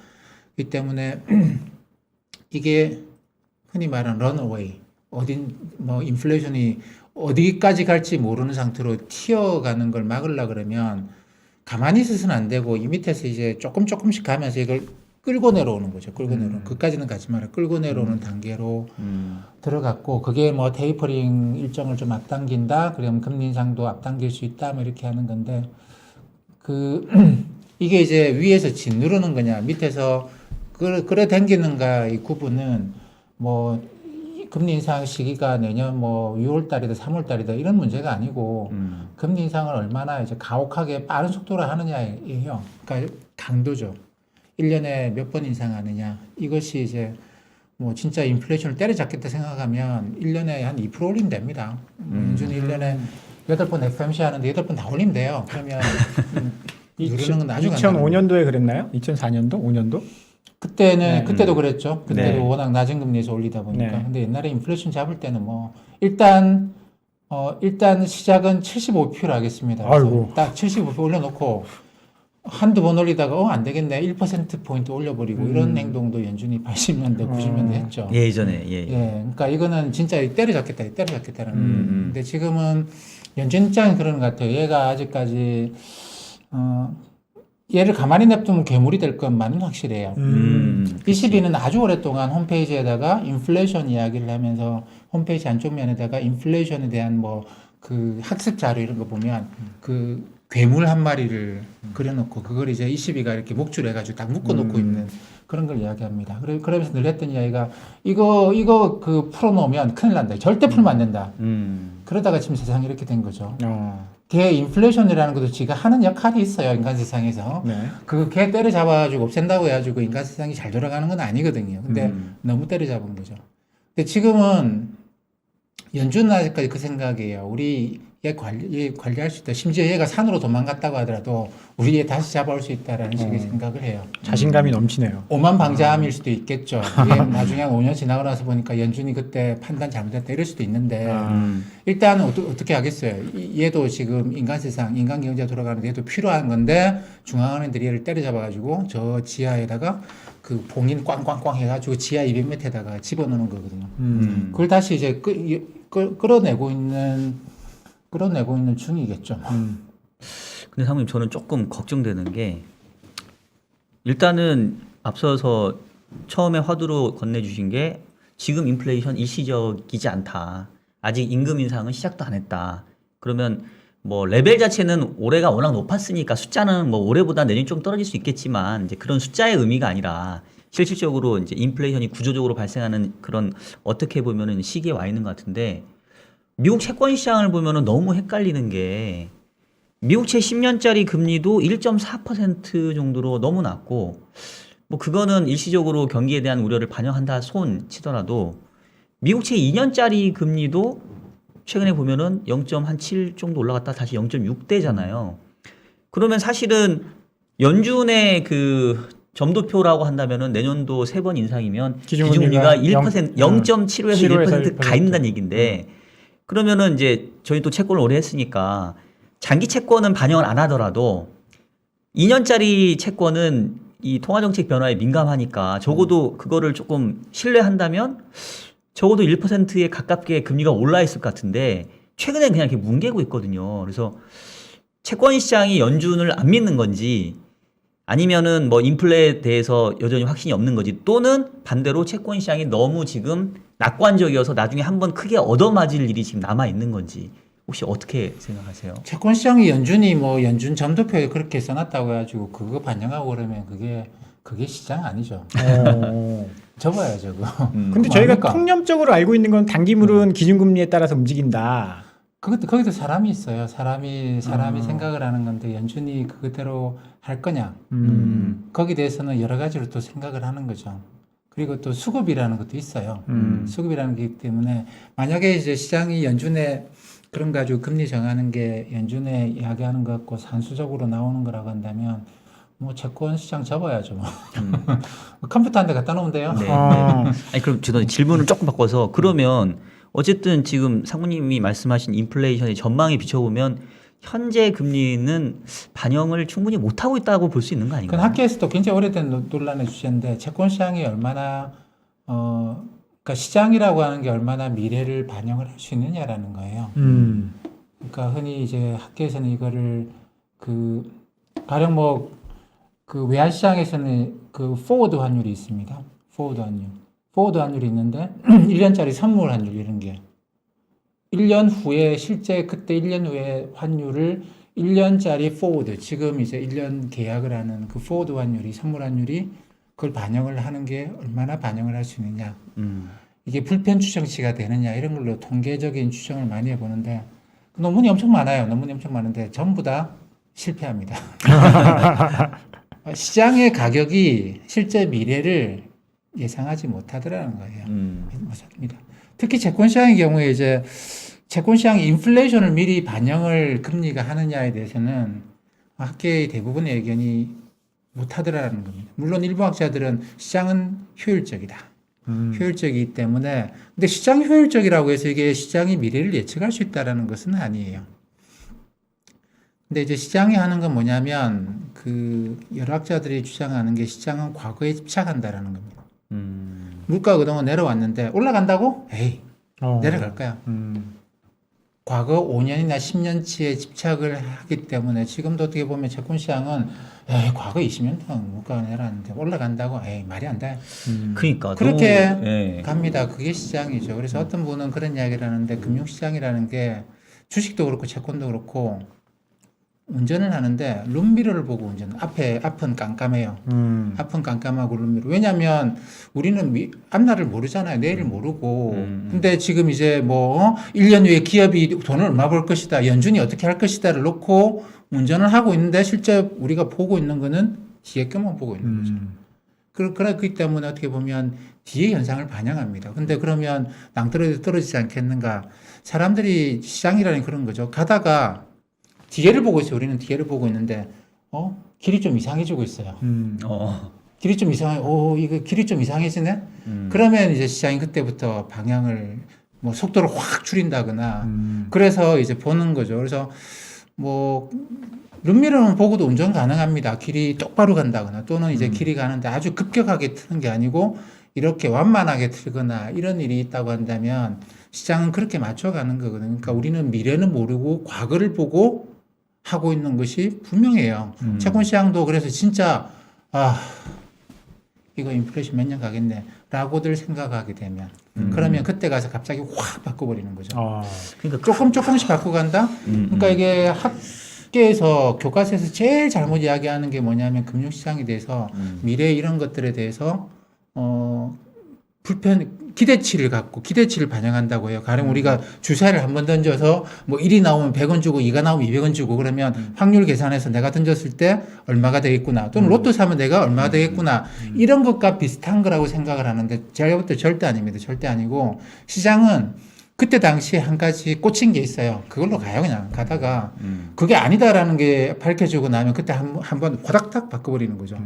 이 때문에 이게 흔히 말하는 런어웨이, 어딘 뭐 인플레이션이 어디까지 갈지 모르는 상태로 튀어가는 걸 막으려 그러면 가만히 있어서는 안 되고 이 밑에서 이제 조금씩 가면서 이걸 끌고 내려오는 거죠. 끌고 내려오는. 그까지는 가지 마라. 끌고 내려오는 단계로 들어갔고, 그게 뭐 테이퍼링 일정을 좀 앞당긴다. 그러면 금리 인상도 앞당길 수 있다. 뭐 이렇게 하는 건데, 이게 이제 위에서 짓누르는 거냐, 밑에서 끌어당기는가, 이 구분은 뭐 금리 인상 시기가 내년 뭐 6월 달이다, 3월 달이다 이런 문제가 아니고, 금리 인상을 얼마나 이제 가혹하게 빠른 속도로 하느냐예요. 그러니까 강도죠. 1년에 몇 번 인상하느냐. 이것이 이제 뭐 진짜 인플레이션을 때려잡겠다 생각하면 1년에 한 2% 올리면 됩니다. 연준이 1년에 8번 FOMC 하는데 8번 다 올리면 돼요. 그러면 누르는 건 나중에 2005년도에 그랬나요? 2004년도? 5년도? 그때도 그랬죠. 그때도 네. 워낙 낮은 금리에서 올리다 보니까. 네. 근데 옛날에 인플레이션 잡을 때는 뭐 일단 시작은 75%로 하겠습니다. 그래서 아이고. 딱 75% 올려놓고 한두 번 올리다가 안 되겠네. 1%포인트 올려버리고 이런 행동도 연준이 80년대, 90년대 했죠. 예전에 예, 그러니까 이거는 진짜 때려잡겠다라는. 근데 지금은 연준 입장은 그런 것 같아요. 얘가 아직까지 얘를 가만히 냅두면 괴물이 될 것만은 확실해요. ECB는 아주 오랫동안 홈페이지에다가 인플레이션 이야기를 하면서 홈페이지 안쪽 면에다가 인플레이션에 대한 뭐 그 학습 자료 이런 거 보면 그 괴물 한 마리를 그려놓고 그걸 이제 ECB가 이렇게 목줄 해가지고 딱 묶어놓고 있는 그런 걸 이야기합니다. 그러면서 늘 했던 이야기가 이거 그 풀어놓으면 큰일 난다. 절대 풀면 안 된다. 그러다가 지금 세상이 이렇게 된 거죠. 걔 인플레이션이라는 것도 지가 하는 역할이 있어요. 인간 세상에서. 네. 걔 때려잡아가지고 없앤다고 해가지고 인간 세상이 잘 돌아가는 건 아니거든요. 근데 너무 때려잡은 거죠. 근데 지금은 연준은 아직까지 그 생각이에요. 우리 얘 관리할 수 있다. 심지어 얘가 산으로 도망갔다고 하더라도 우리 얘 다시 잡아올 수 있다라는 식의 생각을 해요. 자신감이 넘치네요. 오만방자함일 수도 있겠죠. 이게 나중에 한 5년 지나고 나서 보니까 연준이 그때 판단 잘못했다 이럴 수도 있는데 일단 어떻게 하겠어요. 얘도 지금 인간 세상, 인간 경제 돌아가는데 얘도 필요한 건데 중앙은행들이 얘를 때려잡아가지고 저 지하에다가 그 봉인 꽝꽝꽝 해가지고 지하 200m에다가 집어넣는 거거든요. 그걸 다시 이제 끌어내고 있는 중이겠죠. 근데 사모님 저는 조금 걱정되는 게 일단은 앞서서 처음에 화두로 건네주신 게 지금 인플레이션 일시적이지 않다. 아직 임금 인상은 시작도 안 했다. 그러면 뭐 레벨 자체는 올해가 워낙 높았으니까 숫자는 뭐 올해보다 내년 좀 떨어질 수 있겠지만 이제 그런 숫자의 의미가 아니라 실질적으로 이제 인플레이션이 구조적으로 발생하는 그런 어떻게 보면은 시기에 와 있는 것 같은데 미국 채권 시장을 보면은 너무 헷갈리는 게 미국채 10년짜리 금리도 1.4% 정도로 너무 낮고 뭐 그거는 일시적으로 경기에 대한 우려를 반영한다 손 치더라도 미국채 2년짜리 금리도 최근에 보면은 0.7 정도 올라갔다 다시 0.6대잖아요. 그러면 사실은 연준의 그 점도표라고 한다면은 내년도 3번 인상이면 기준금리가 1%, 0.75에서 1%가 있다는 얘기인데 그러면은 이제 저희 또 채권을 오래 했으니까 장기 채권은 반영을 안 하더라도 2년짜리 채권은 이 통화정책 변화에 민감하니까 적어도 그거를 조금 신뢰한다면 적어도 1%에 가깝게 금리가 올라 있을 것 같은데 최근에 그냥 이렇게 뭉개고 있거든요. 그래서 채권 시장이 연준을 안 믿는 건지 아니면은 뭐 인플레에 대해서 여전히 확신이 없는 건지 또는 반대로 채권 시장이 너무 지금 낙관적이어서 나중에 한번 크게 얻어맞을 일이 지금 남아 있는 건지 혹시 어떻게 생각하세요? 채권 시장이 연준 점도표에 그렇게 써놨다고 해가지고 그거 반영하고 그러면 그게 시장 아니죠. 접어야죠, 그거. 근데 저희가 통념적으로 알고 있는 건 단기물은 기준금리에 따라서 움직인다. 거기도 사람이 있어요. 사람이 생각을 하는 건데 연준이 그대로 할 거냐. 거기에 대해서는 여러 가지로 또 생각을 하는 거죠. 그리고 또 수급이라는 것도 있어요. 수급이라는 게 있기 때문에 만약에 이제 시장이 연준에 그런 가지고 금리 정하는 게 연준에 이야기하는 것 같고 산수적으로 나오는 거라고 한다면 뭐 채권 시장 접어야죠. 뭐. 컴퓨터 한 대 갖다 놓으면 돼요. 네. 아니 그럼 저도 질문을 조금 바꿔서 그러면 어쨌든 지금 상무님이 말씀하신 인플레이션의 전망에 비춰보면 현재 금리는 반영을 충분히 못하고 있다고 볼 수 있는 거 아닌가요? 그건 학계에서도 굉장히 오래된 논란의 주제인데 채권 시장이 얼마나 그러니까 시장이라고 하는 게 얼마나 미래를 반영을 할 수 있느냐라는 거예요. 그러니까 흔히 이제 학계에서는 이거를 가령 뭐 그 외환 시장에서는 그 포워드 환율이 있습니다. 포워드 환율이 있는데 1년짜리 선물 환율 이런 게 1년 후에 실제 그때 1년 후에 환율을 1년짜리 포워드 지금 이제 1년 계약을 하는 그 포워드 환율이 선물 환율이 그걸 반영을 하는 게 얼마나 반영을 할 수 있느냐. 이게 불편 추정치가 되느냐 이런 걸로 통계적인 추정을 많이 해보는데 논문이 엄청 많아요. 논문이 엄청 많은데 전부 다 실패합니다. 시장의 가격이 실제 미래를 예상하지 못하더라는 거예요. 못합니다. 특히 채권 시장의 경우에 이제 채권 시장이 인플레이션을 미리 반영을 금리가 하느냐에 대해서는 학계의 대부분의 의견이 못하더라는 겁니다. 물론 일부 학자들은 시장은 효율적이다. 효율적이기 때문에 근데 시장 효율적이라고 해서 이게 시장이 미래를 예측할 수 있다라는 것은 아니에요. 근데 이제 시장이 하는 건 뭐냐면 그 여러 학자들이 주장하는 게 시장은 과거에 집착한다라는 겁니다. 물가가 그동안 내려왔는데 올라간다고? 에이 내려갈 거야. 과거 5년이나 10년치에 집착을 하기 때문에 지금도 어떻게 보면 채권 시장은 에이 과거 20년 동안 물가가 내려왔는데 올라간다고? 에이 말이 안 돼. 그러니까 그렇게 너무, 예. 갑니다. 그게 시장이죠. 그래서 어떤 분은 그런 이야기를 하는데 금융시장이라는 게 주식도 그렇고 채권도 그렇고 운전을 하는데 룸미러를 보고 앞은 깜깜해요. 앞은 깜깜하고 룸미러. 왜냐하면 우리는 앞날을 모르잖아요. 내일을 모르고. 근데 지금 이제 뭐 1년 후에 기업이 돈을 얼마 벌 것이다. 연준이 어떻게 할 것이다를 놓고 운전을 하고 있는데 실제 우리가 보고 있는 거는 뒤에 것만 보고 있는 거죠. 그렇기 때문에 어떻게 보면 뒤의 현상을 반영합니다. 근데 그러면 낭떠러지도 떨어지지 않겠는가. 사람들이 시장이라는 그런 거죠. 가다가 뒤에를 보고 있어요. 우리는 뒤에를 보고 있는데, 길이 좀 이상해지고 있어요. 길이 좀 이거 길이 좀 이상해지네? 그러면 이제 시장이 그때부터 방향을, 뭐, 속도를 확 줄인다거나, 그래서 이제 보는 거죠. 그래서, 뭐, 룸미러는 보고도 운전 가능합니다. 길이 똑바로 간다거나 또는 이제 길이 가는데 아주 급격하게 트는 게 아니고 이렇게 완만하게 틀거나 이런 일이 있다고 한다면 시장은 그렇게 맞춰가는 거거든요. 그러니까 우리는 미래는 모르고 과거를 보고 하고 있는 것이 분명해요. 채권 시장도 그래서 진짜 이거 인플레이션 몇 년 가겠네라고들 생각하게 되면 그러면 그때 가서 갑자기 확 바꿔버리는 거죠. 그러니까 조금씩 바꿔간다. 그러니까 이게 학계에서 교과서에서 제일 잘못 이야기하는 게 뭐냐면 금융시장에 대해서 미래 이런 것들에 대해서 기대치를 갖고 기대치를 반영한다고 해요. 가령 우리가 주사를 한번 던져서 뭐 1이 나오면 100원 주고 2가 나오면 200원 주고 그러면 확률 계산해서 내가 던졌을 때 얼마가 되겠구나 또는 로또 사면 내가 얼마가 되겠구나 이런 것과 비슷한 거라고 생각을 하는데 제가 볼 때 절대 아닙니다. 절대 아니고 시장은 그때 당시에 한 가지 꽂힌 게 있어요. 그걸로 가요. 그냥 가다가 그게 아니다라는 게 밝혀지고 나면 그때 한번 호닥닥 바꿔버리는 거죠.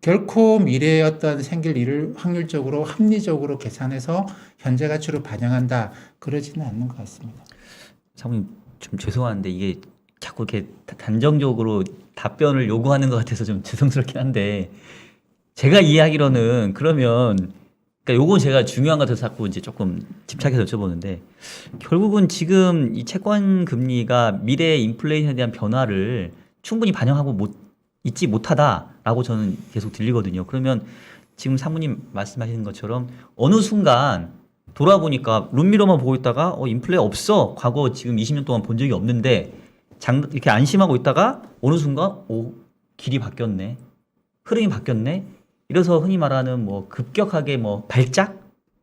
결코 미래에 어떤 생길 일을 확률적으로 합리적으로 계산해서 현재 가치로 반영한다 그러지는 않는 것 같습니다. 사모님 좀 죄송한데 이게 자꾸 이렇게 단정적으로 답변을 요구하는 것 같아서 좀 죄송스럽긴 한데 제가 이해하기로는 그러면 그러니까 요건 제가 중요한 것 같아서 자꾸 이제 조금 집착해서 여쭤보는데 결국은 지금 이 채권 금리가 미래 인플레이션에 대한 변화를 충분히 반영하고 있지 못하다라고 저는 계속 들리거든요. 그러면 지금 사모님 말씀하시는 것처럼 어느 순간 돌아보니까 룸미러만 보고 있다가 인플레 없어. 과거 지금 20년 동안 본 적이 없는데 이렇게 안심하고 있다가 어느 순간 길이 바뀌었네. 흐름이 바뀌었네. 이래서 흔히 말하는 뭐 급격하게 뭐 발작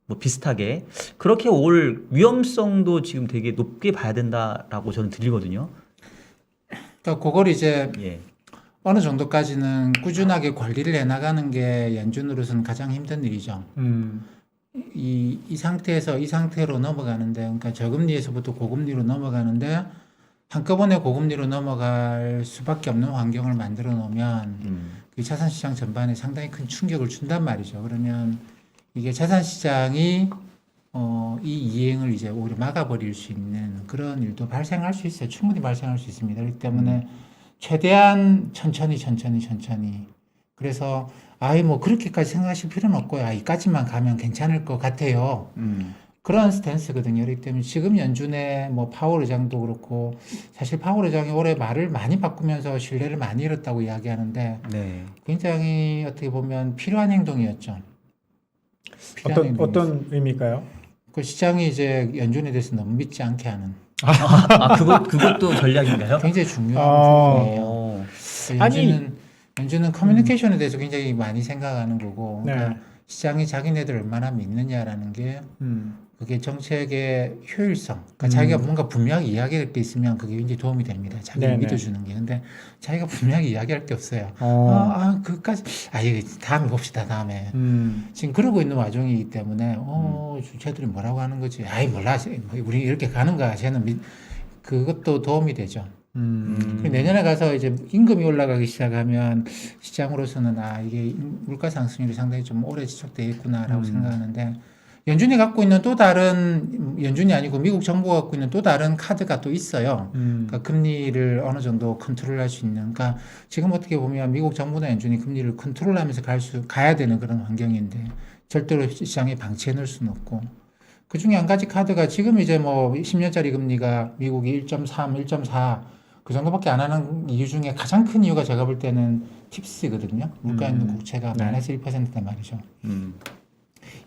뭐 비슷하게 그렇게 올 위험성도 지금 되게 높게 봐야 된다라고 저는 들리거든요. 그러니까 그걸 이제 예. 어느 정도까지는 꾸준하게 관리를 해나가는 게 연준으로서는 가장 힘든 일이죠. 이 상태에서 이 상태로 넘어가는데, 그러니까 저금리에서부터 고금리로 넘어가는데, 한꺼번에 고금리로 넘어갈 수밖에 없는 환경을 만들어 놓으면, 그 자산시장 전반에 상당히 큰 충격을 준단 말이죠. 그러면 이게 자산시장이, 이 이행을 이제 오히려 막아버릴 수 있는 그런 일도 발생할 수 있어요. 충분히 발생할 수 있습니다. 그렇기 때문에 최대한 천천히. 그래서 뭐 그렇게까지 생각하실 필요는 없고요. 이까지만 가면 괜찮을 것 같아요. 그런 스탠스거든요. 그렇기 때문에 지금 연준의 뭐 파월 의장도 그렇고 사실 파월 의장이 올해 말을 많이 바꾸면서 신뢰를 많이 잃었다고 이야기하는데 네. 굉장히 어떻게 보면 필요한 행동이었죠. 어떤 의미일까요? 그 시장이 이제 연준에 대해서 너무 믿지 않게 하는. 그것도 전략인가요? 굉장히 중요한 부분이에요. 어. 연준은 커뮤니케이션에 대해서 굉장히 많이 생각하는 거고, 네. 그러니까 시장이 자기네들 얼마나 믿느냐라는 게, 그게 정책의 효율성. 그러니까 자기가 뭔가 분명히 이야기할 게 있으면 그게 굉장히 도움이 됩니다. 자기를 네네. 믿어주는 게. 근데 자기가 분명히 이야기할 게 없어요. 그까지, 이거 다음에 봅시다, 다음에. 지금 그러고 있는 와중이기 때문에, 주체들이 뭐라고 하는 거지? 몰라. 우리 이렇게 가는 거야. 쟤는 그것도 도움이 되죠. 내년에 가서 이제 임금이 올라가기 시작하면 시장으로서는 이게 물가 상승률이 상당히 좀 오래 지속되겠구나라고 생각하는데 연준이 갖고 있는 또 다른 연준이 아니고 미국 정부가 갖고 있는 또 다른 카드가 또 있어요. 그러니까 금리를 어느 정도 컨트롤할 수 있는. 그러니까 지금 어떻게 보면 미국 정부나 연준이 금리를 컨트롤하면서 가야 되는 그런 환경인데 절대로 시장에 방치해 놓을 수는 없고. 그 중에 한 가지 카드가 지금 이제 뭐 10년짜리 금리가 미국이 1.3, 1.4 그 정도밖에 안 하는 이유 중에 가장 큰 이유가 제가 볼 때는 팁스거든요. 물가 있는 국채가 마이너스 1%단 말이죠.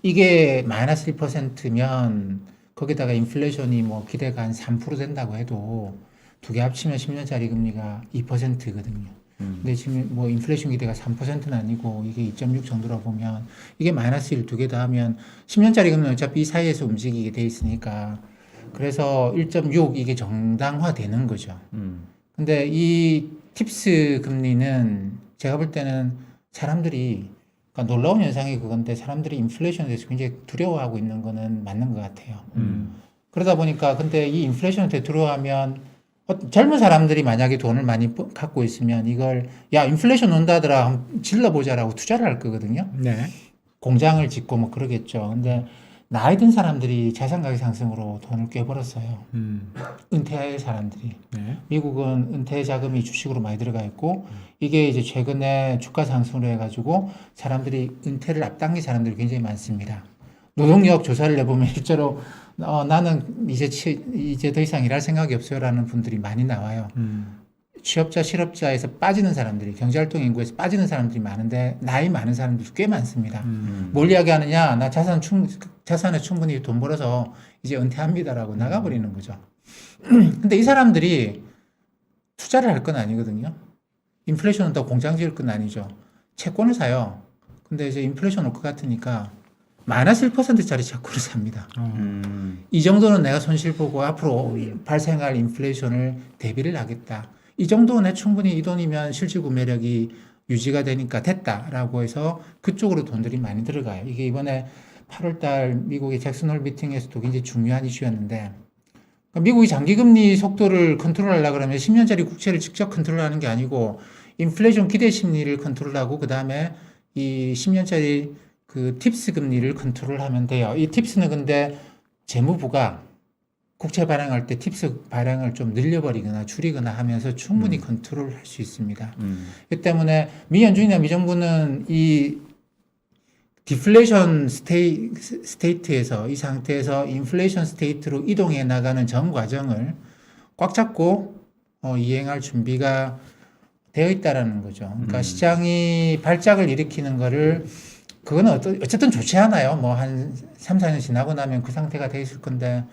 이게 마이너스 1%면 거기다가 인플레이션이 뭐 기대가 한 3% 된다고 해도 두 개 합치면 10년짜리 금리가 2%거든요. 근데 지금 뭐 인플레이션 기대가 3%는 아니고 이게 2.6 정도라 보면 이게 마이너스 1 두 개 다 하면 10년짜리 금리는 어차피 이 사이에서 움직이게 돼 있으니까 그래서 1.6 이게 정당화되는 거죠. 근데 이 팁스 금리는 제가 볼 때는 사람들이 그러니까 놀라운 현상이 그건데 사람들이 인플레이션에 대해서 굉장히 두려워하고 있는 거는 맞는 것 같아요. 그러다 보니까 근데 이 인플레이션에 두려워하면 젊은 사람들이 만약에 돈을 많이 갖고 있으면 이걸 인플레이션 온다더라 한번 질러보자라고 투자를 할 거거든요. 네. 공장을 짓고 뭐 그러겠죠. 근데 나이 든 사람들이 자산 가격 상승으로 돈을 꽤 벌었어요. 은퇴할 사람들이. 네. 미국은 은퇴 자금이 주식으로 많이 들어가 있고 이게 이제 최근에 주가 상승을 해가지고 사람들이 은퇴를 앞당긴 사람들이 굉장히 많습니다. 노동력 조사를 내보면 실제로 나는 이제 더 이상 일할 생각이 없어요라는 분들이 많이 나와요. 취업자, 실업자에서 빠지는 사람들이 경제활동 인구에서 빠지는 사람들이 많은데 나이 많은 사람들이 꽤 많습니다. 뭘 이야기하느냐? 나 자산에 충분히 돈 벌어서 이제 은퇴합니다라고 나가버리는 거죠. 근데 이 사람들이 투자를 할 건 아니거든요. 인플레이션 온다고 공장 지을 건 아니죠. 채권을 사요. 근데 이제 인플레이션 올 것 같으니까 마이너스 1%짜리 채권을 삽니다. 이 정도는 내가 손실 보고 앞으로 발생할 인플레이션을 대비를 하겠다. 이 정도는 충분히 이 돈이면 실질 구매력이 유지가 되니까 됐다라고 해서 그쪽으로 돈들이 많이 들어가요. 이게 이번에 8월달 미국의 잭슨홀 미팅에서도 굉장히 중요한 이슈였는데 그러니까 미국이 장기금리 속도를 컨트롤하려고 그러면 10년짜리 국채를 직접 컨트롤하는 게 아니고 인플레이션 기대 심리를 컨트롤하고 그 다음에 이 10년짜리 그 팁스 금리를 컨트롤하면 돼요. 이 팁스는 근데 재무부가 국채 발행할 때 팁스 발행을 좀 늘려버리거나 줄이거나 하면서 충분히 컨트롤할 수 있습니다. 이 때문에 미 연준이나 미 정부는 이 디플레이션 스테이트에서 이 상태에서 인플레이션 스테이트로 이동해 나가는 전 과정을 꽉 잡고 이행할 준비가 되어 있다라는 거죠. 그러니까 시장이 발작을 일으키는 거를 그거는 어쨌든 좋지 않아요. 뭐 한 3, 4년 지나고 나면 그 상태가 돼 있을 건데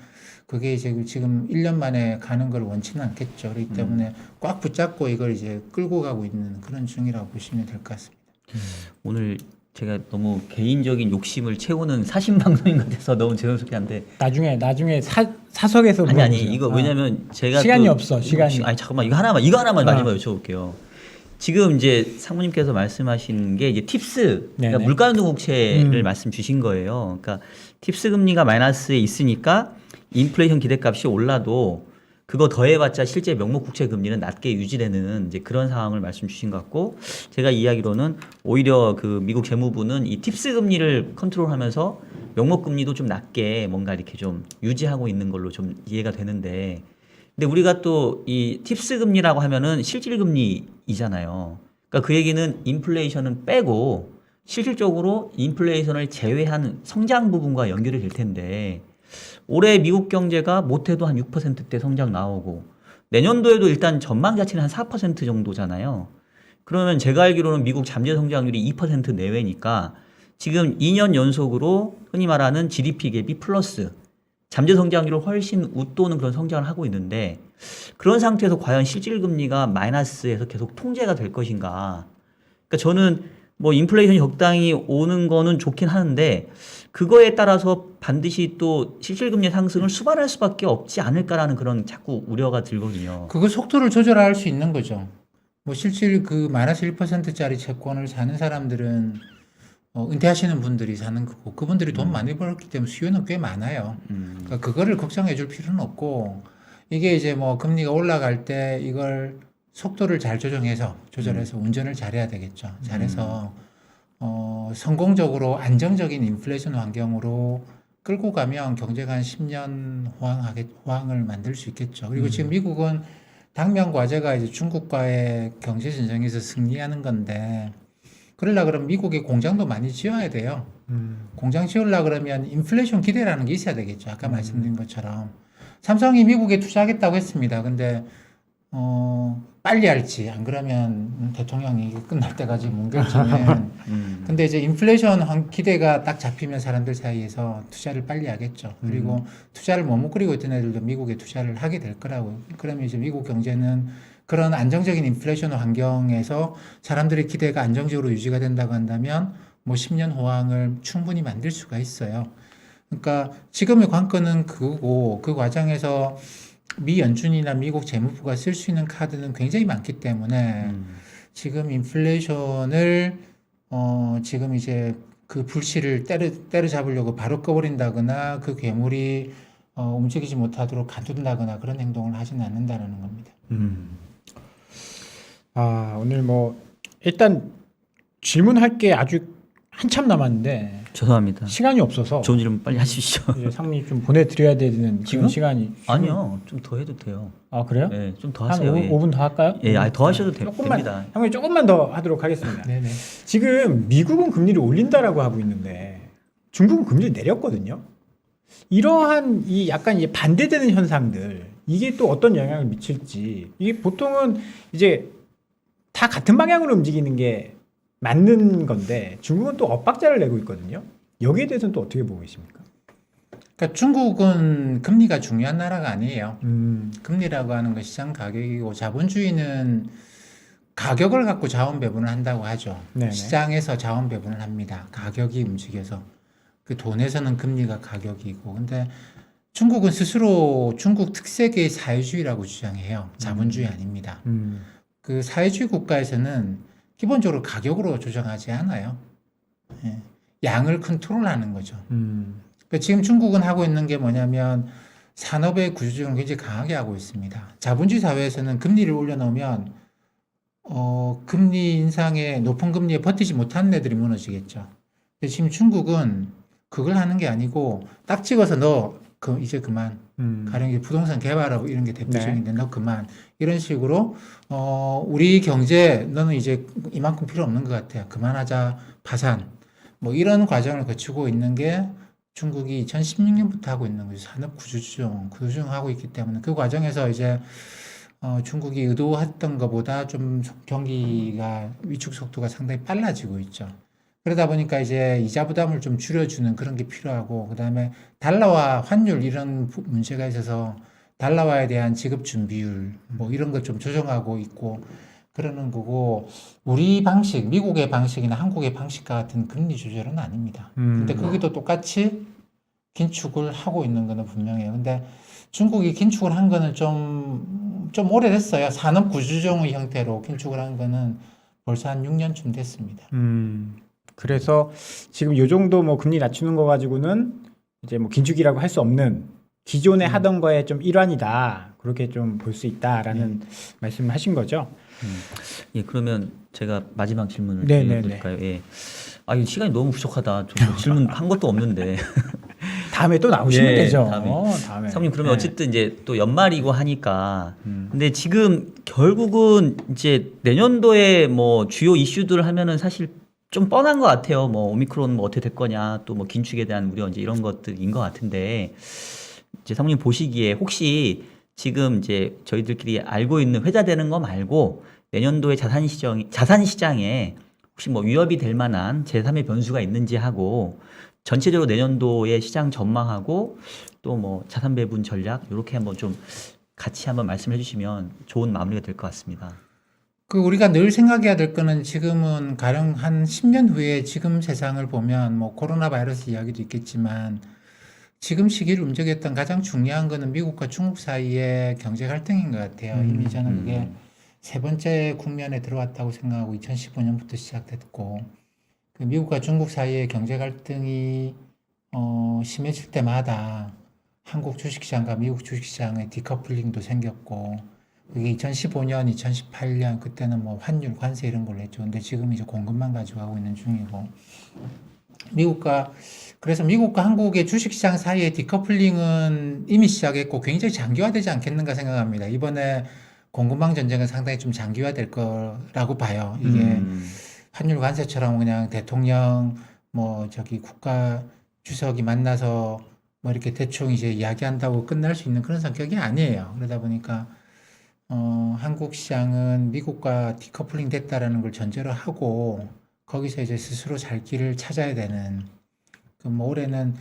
그게 이제 지금 1년 만에 가는 걸 원치는 않겠죠. 그렇기 때문에 꽉 붙잡고 이걸 이제 끌고 가고 있는 그런 중이라고 보시면 될 것 같습니다. 오늘 제가 너무 개인적인 욕심을 채우는 사심 방송인 것 같아서 너무 죄송스럽긴 한데 나중에 사석에서 아니 물어보세요. 이거 왜냐면 제가 시간이 또 없어, 시간이. 아니 잠깐만 이거 하나만 마지막으로 여쭤볼게요. 지금 이제 상무님께서 말씀하신 게 이제 팁스 그러니까 네네. 물가운동 국채를 말씀 주신 거예요. 그러니까 팁스 금리가 마이너스에 있으니까 인플레이션 기대값이 올라도 그거 더해봤자 실제 명목 국채 금리는 낮게 유지되는 이제 그런 상황을 말씀 주신 것 같고 제가 이야기로는 오히려 그 미국 재무부는 이 팁스 금리를 컨트롤하면서 명목 금리도 좀 낮게 뭔가 이렇게 좀 유지하고 있는 걸로 좀 이해가 되는데 근데 우리가 또 이 팁스 금리라고 하면은 실질 금리이잖아요. 그러니까 그 얘기는 인플레이션은 빼고 실질적으로 인플레이션을 제외한 성장 부분과 연결이 될 텐데 올해 미국 경제가 못해도 한 6%대 성장 나오고 내년도에도 일단 전망 자체는 한 4% 정도잖아요. 그러면 제가 알기로는 미국 잠재 성장률이 2% 내외니까 지금 2년 연속으로 흔히 말하는 GDP 갭이 플러스 잠재 성장률을 훨씬 웃도는 그런 성장을 하고 있는데 그런 상태에서 과연 실질 금리가 마이너스에서 계속 통제가 될 것인가? 그러니까 저는 뭐 인플레이션이 적당히 오는 거는 좋긴 하는데 그거에 따라서 반드시 또 실질 금리 상승을 수반할 수밖에 없지 않을까라는 그런 자꾸 우려가 들거든요. 그거 속도를 조절할 수 있는 거죠. 뭐 실질 그 마이너스 1%짜리 채권을 사는 사람들은 은퇴하시는 분들이 사는 거고 그분들이 돈 많이 벌었기 때문에 수요는 꽤 많아요. 그러니까 그거를 걱정해 줄 필요는 없고 이게 이제 뭐 금리가 올라갈 때 이걸 속도를 잘 조절해서 운전을 잘해야 되겠죠. 잘해서 성공적으로 안정적인 인플레이션 환경으로 끌고 가면 경제가 한 10년 호황을 만들 수 있겠죠. 그리고 지금 미국은 당면 과제가 이제 중국과의 경제 전쟁에서 승리하는 건데 그러려 그러면 미국에 공장도 많이 지어야 돼요. 공장 지으려 그러면 인플레이션 기대라는 게 있어야 되겠죠. 아까 말씀드린 것처럼 삼성이 미국에 투자하겠다고 했습니다. 근데 빨리 할지 안 그러면 대통령이 끝날 때까지 뭉갤지는 근데 이제 인플레이션 기대가 딱 잡히면 사람들 사이에서 투자를 빨리 하겠죠. 그리고 투자를 머뭇거리고 있던 애들도 미국에 투자를 하게 될 거라고. 그러면 이제 미국 경제는 그런 안정적인 인플레이션 환경에서 사람들의 기대가 안정적으로 유지가 된다고 한다면 뭐 10년 호황을 충분히 만들 수가 있어요. 그러니까 지금의 관건은 그거고 그 과정에서 미 연준이나 미국 재무부가 쓸 수 있는 카드는 굉장히 많기 때문에 지금 인플레이션을 지금 이제 그 불씨를 때려잡으려고 바로 꺼버린다거나 그 괴물이 움직이지 못하도록 가둔다거나 그런 행동을 하지는 않는다는 겁니다. 오늘 뭐 일단 질문할 게 아주 한참 남았는데 죄송합니다. 시간이 없어서 좋은 질문 빨리 하시죠. 이제 상무님 좀 보내드려야 되는 지금? 시간이 아니요, 좀 더 해도 돼요. 아 그래요? 네, 좀 더 한 하세요. 5분 더 할까요? 예, 아니, 더 하셔도 조금만 됩니다. 형님 조금만 더 하도록 하겠습니다. 네네. 지금 미국은 금리를 올린다라고 하고 있는데 중국은 금리를 내렸거든요. 이러한 이 약간 이제 반대되는 현상들 이게 또 어떤 영향을 미칠지 이게 보통은 이제 다 같은 방향으로 움직이는 게 맞는 건데 중국은 또 엇박자를 내고 있거든요. 여기에 대해서는 또 어떻게 보고 계십니까? 그러니까 중국은 금리가 중요한 나라가 아니에요. 음. 금리라고 하는 건 시장 가격이고 자본주의는 가격을 갖고 자원 배분을 한다고 하죠. 네네. 시장에서 자원 배분을 합니다. 가격이 움직여서 그 돈에서는 금리가 가격이고 근데 중국은 스스로 중국 특색의 사회주의라고 주장해요. 자본주의 아닙니다. 그 사회주의 국가에서는 기본적으로 가격으로 조정하지 않아요. 예. 양을 컨트롤하는 거죠. 그러니까 지금 중국은 하고 있는 게 뭐냐면 산업의 구조조정을 굉장히 강하게 하고 있습니다. 자본주의 사회에서는 금리를 올려놓으면 금리 인상에 높은 금리에 버티지 못하는 애들이 무너지겠죠. 근데 지금 중국은 그걸 하는 게 아니고 딱 찍어서 너 이제 그만. 가령 이제 부동산 개발하고 이런 게 대표적인데 너 그만. 이런 식으로 우리 경제 너는 이제 이만큼 필요 없는 것 같아. 그만하자. 파산. 뭐 이런 과정을 거치고 있는 게 중국이 2016년부터 하고 있는 거죠. 산업 구조조정하고 있기 때문에 그 과정에서 이제 중국이 의도했던 것보다 좀 경기가 위축 속도가 상당히 빨라지고 있죠. 그러다 보니까 이제 이자 부담을 좀 줄여주는 그런 게 필요하고, 그 다음에 달러와 환율 이런 문제가 있어서 달러화에 대한 지급 준비율 뭐 이런 것 좀 조정하고 있고 그러는 거고, 우리 방식, 미국의 방식이나 한국의 방식과 같은 금리 조절은 아닙니다. 근데 거기도 똑같이 긴축을 하고 있는 거는 분명해요. 근데 중국이 긴축을 한 거는 좀 오래됐어요. 산업 구조조정의 형태로 긴축을 한 거는 벌써 한 6년쯤 됐습니다. 그래서 지금 요 정도 뭐 금리 낮추는 거 가지고는 이제 뭐 긴축이라고 할 수 없는 기존에 하던 거의 좀 일환이다. 그렇게 좀 볼 수 있다라는 말씀을 하신 거죠. 예, 그러면 제가 마지막 질문을 네네네. 드릴까요? 예. 아, 이 시간이 너무 부족하다. 저 질문 한 것도 없는데. 다음에 또 나오시면 예, 되죠. 다음에. 사모님 그러면 네. 어쨌든 이제 또 연말이고 하니까. 근데 지금 결국은 이제 내년도에 뭐 주요 이슈들 하면은 사실 좀 뻔한 것 같아요. 뭐 오미크론 뭐 어떻게 될 거냐, 또 뭐 긴축에 대한 우려 이제 이런 것들인 것 같은데, 이제 사모님 보시기에 혹시 지금 이제 저희들끼리 알고 있는 회자되는 거 말고 내년도에 자산 시장에 혹시 뭐 위협이 될 만한 제3의 변수가 있는지 하고, 전체적으로 내년도의 시장 전망하고 또 뭐 자산 배분 전략 이렇게 한번 좀 같이 한번 말씀해 주시면 좋은 마무리가 될 것 같습니다. 그 우리가 늘 생각해야 될 거는 지금은 가령 한 10년 후에 지금 세상을 보면 뭐 코로나 바이러스 이야기도 있겠지만 지금 시기를 움직였던 가장 중요한 거는 미국과 중국 사이의 경제 갈등인 것 같아요. 이미 저는 그게 세 번째 국면에 들어왔다고 생각하고 2015년부터 시작됐고, 그 미국과 중국 사이의 경제 갈등이 심해질 때마다 한국 주식시장과 미국 주식시장의 디커플링도 생겼고, 그게 2015년, 2018년 그때는 뭐 환율, 관세 이런 걸로 했죠. 근데 지금 이제 공급만 가지고 하고 있는 중이고, 그래서 미국과 한국의 주식시장 사이의 디커플링은 이미 시작했고 굉장히 장기화되지 않겠는가 생각합니다. 이번에 공급망 전쟁은 상당히 좀 장기화될 거라고 봐요. 이게 환율 관세처럼 그냥 대통령 국가 주석이 만나서 뭐 이렇게 대충 이제 이야기한다고 끝날 수 있는 그런 성격이 아니에요. 그러다 보니까 한국 시장은 미국과 디커플링 됐다라는 걸 전제로 하고 거기서 이제 스스로 잘 길을 찾아야 되는, 올해는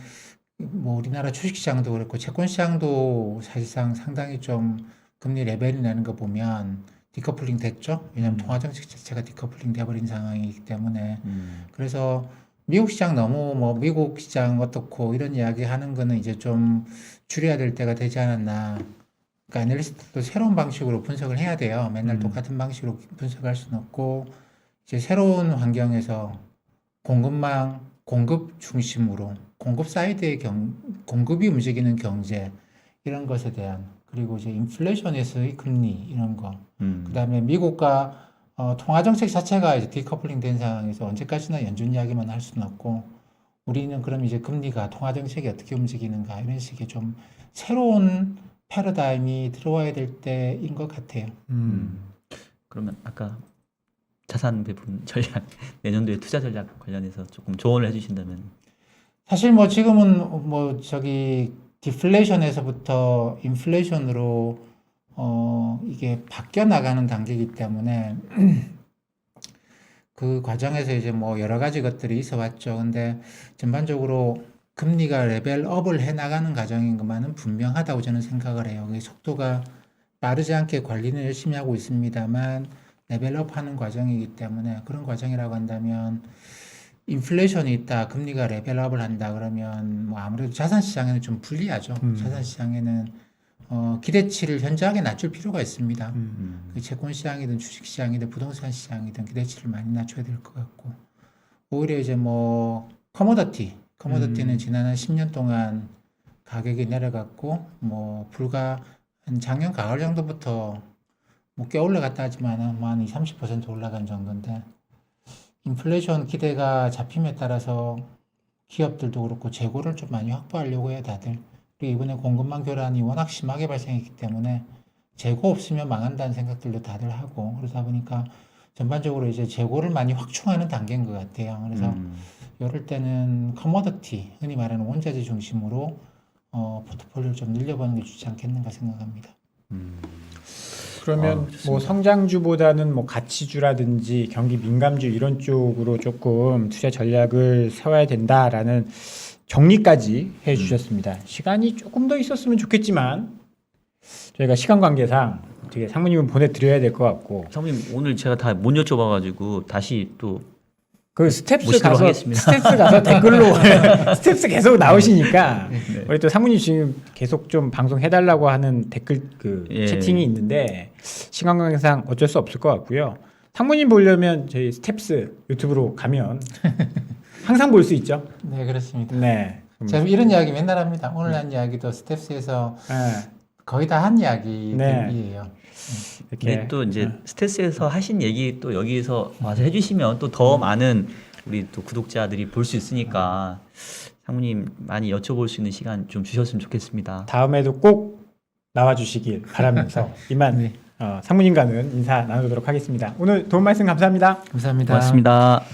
우리나라 주식시장도 그렇고 채권시장도 사실상 상당히 좀 금리 레벨이 나는 거 보면 디커플링 됐죠. 왜냐하면 통화정책 자체가 디커플링 돼버린 상황이기 때문에. 그래서 미국 시장 너무 미국 시장 어떻고 이런 이야기 하는 거는 이제 좀 줄여야 될 때가 되지 않았나. 그러니까 애널리스트도 새로운 방식으로 분석을 해야 돼요. 맨날 똑같은 방식으로 분석할 수는 없고, 이제 새로운 환경에서 공급 중심으로, 공급 사이드의 공급이 움직이는 경제, 이런 것에 대한, 그리고 이제 인플레이션에서의 금리, 이런 거. 그 다음에 미국과 통화 정책 자체가 이제 디커플링 된 상황에서 언제까지나 연준 이야기만 할 수는 없고 우리는 그럼 이제 금리가 통화 정책이 어떻게 움직이는가 이런 식의 좀 새로운 패러다임이 들어와야 될 때인 것 같아요. 그러면 아까 자산 배분 전략 내년도에 투자 전략 관련해서 조금 조언을 해주신다면. 사실 뭐 지금은 뭐 저기 디플레이션에서부터 인플레이션으로 이게 바뀌어 나가는 단계이기 때문에 그 과정에서 이제 뭐 여러 가지 것들이 있어 왔죠. 근데 전반적으로 금리가 레벨업을 해 나가는 과정인 것만은 분명하다고 저는 생각을 해요. 그 속도가 빠르지 않게 관리는 열심히 하고 있습니다만 레벨업 하는 과정이기 때문에 그런 과정이라고 한다면 인플레이션이 있다, 금리가 레벨업을 한다 그러면 뭐 아무래도 자산 시장에는 좀 불리하죠. 자산 시장에는 기대치를 현저하게 낮출 필요가 있습니다. 그 채권 시장이든 주식 시장이든 부동산 시장이든 기대치를 많이 낮춰야 될 것 같고 오히려 이제 뭐 커머더티는 지난 한 10년 동안 가격이 내려갔고 뭐 불과 한 작년 가을 정도부터 뭐 꽤 올라갔다 하지만 뭐 한 20-30% 올라간 정도인데 인플레이션 기대가 잡힘에 따라서 기업들도 그렇고 재고를 좀 많이 확보하려고 해요, 다들. 그리고 이번에 공급망 교란이 워낙 심하게 발생했기 때문에 재고 없으면 망한다는 생각들도 다들 하고 그러다 보니까 전반적으로 이제 재고를 많이 확충하는 단계인 것 같아요. 그래서 이럴 때는 커머더티, 흔히 말하는 원자재 중심으로 포트폴리오를 좀 늘려보는 게 좋지 않겠는가 생각합니다. 그러면 뭐 성장주보다는 뭐 가치주라든지 경기 민감주 이런 쪽으로 조금 투자 전략을 세워야 된다라는 정리까지 해주셨습니다. 시간이 조금 더 있었으면 좋겠지만 저희가 시간 관계상 어떻게 상무님은 보내드려야 될 것 같고 사모님 오늘 제가 다 못 여쭤봐가지고 다시 또 그 스텝스 모시도록 가서 하겠습니다. 스텝스 가서 댓글로 스텝스 계속 나오시니까 우리 또 상무님 지금 계속 좀 방송 해달라고 하는 댓글 그 예. 채팅이 있는데 시간 관계상 어쩔 수 없을 것 같고요. 상무님 보려면 저희 스텝스 유튜브로 가면 항상 볼 수 있죠. 네, 그렇습니다. 네. 제가 이런 이야기 맨날 합니다. 오늘 한 이야기도 스텝스에서 네. 거의 다 한 이야기들이에요. 네. 이렇게 근데 또 이제 스트레스에서 하신 얘기 또 여기서 와서 해주시면 또 더 많은 우리 또 구독자들이 볼 수 있으니까 상무님 많이 여쭤볼 수 있는 시간 좀 주셨으면 좋겠습니다. 다음에도 꼭 나와주시길 바라면서 이만 네. 상무님과는 인사 나누도록 하겠습니다. 오늘 도움 말씀 감사합니다. 감사합니다. 고맙습니다.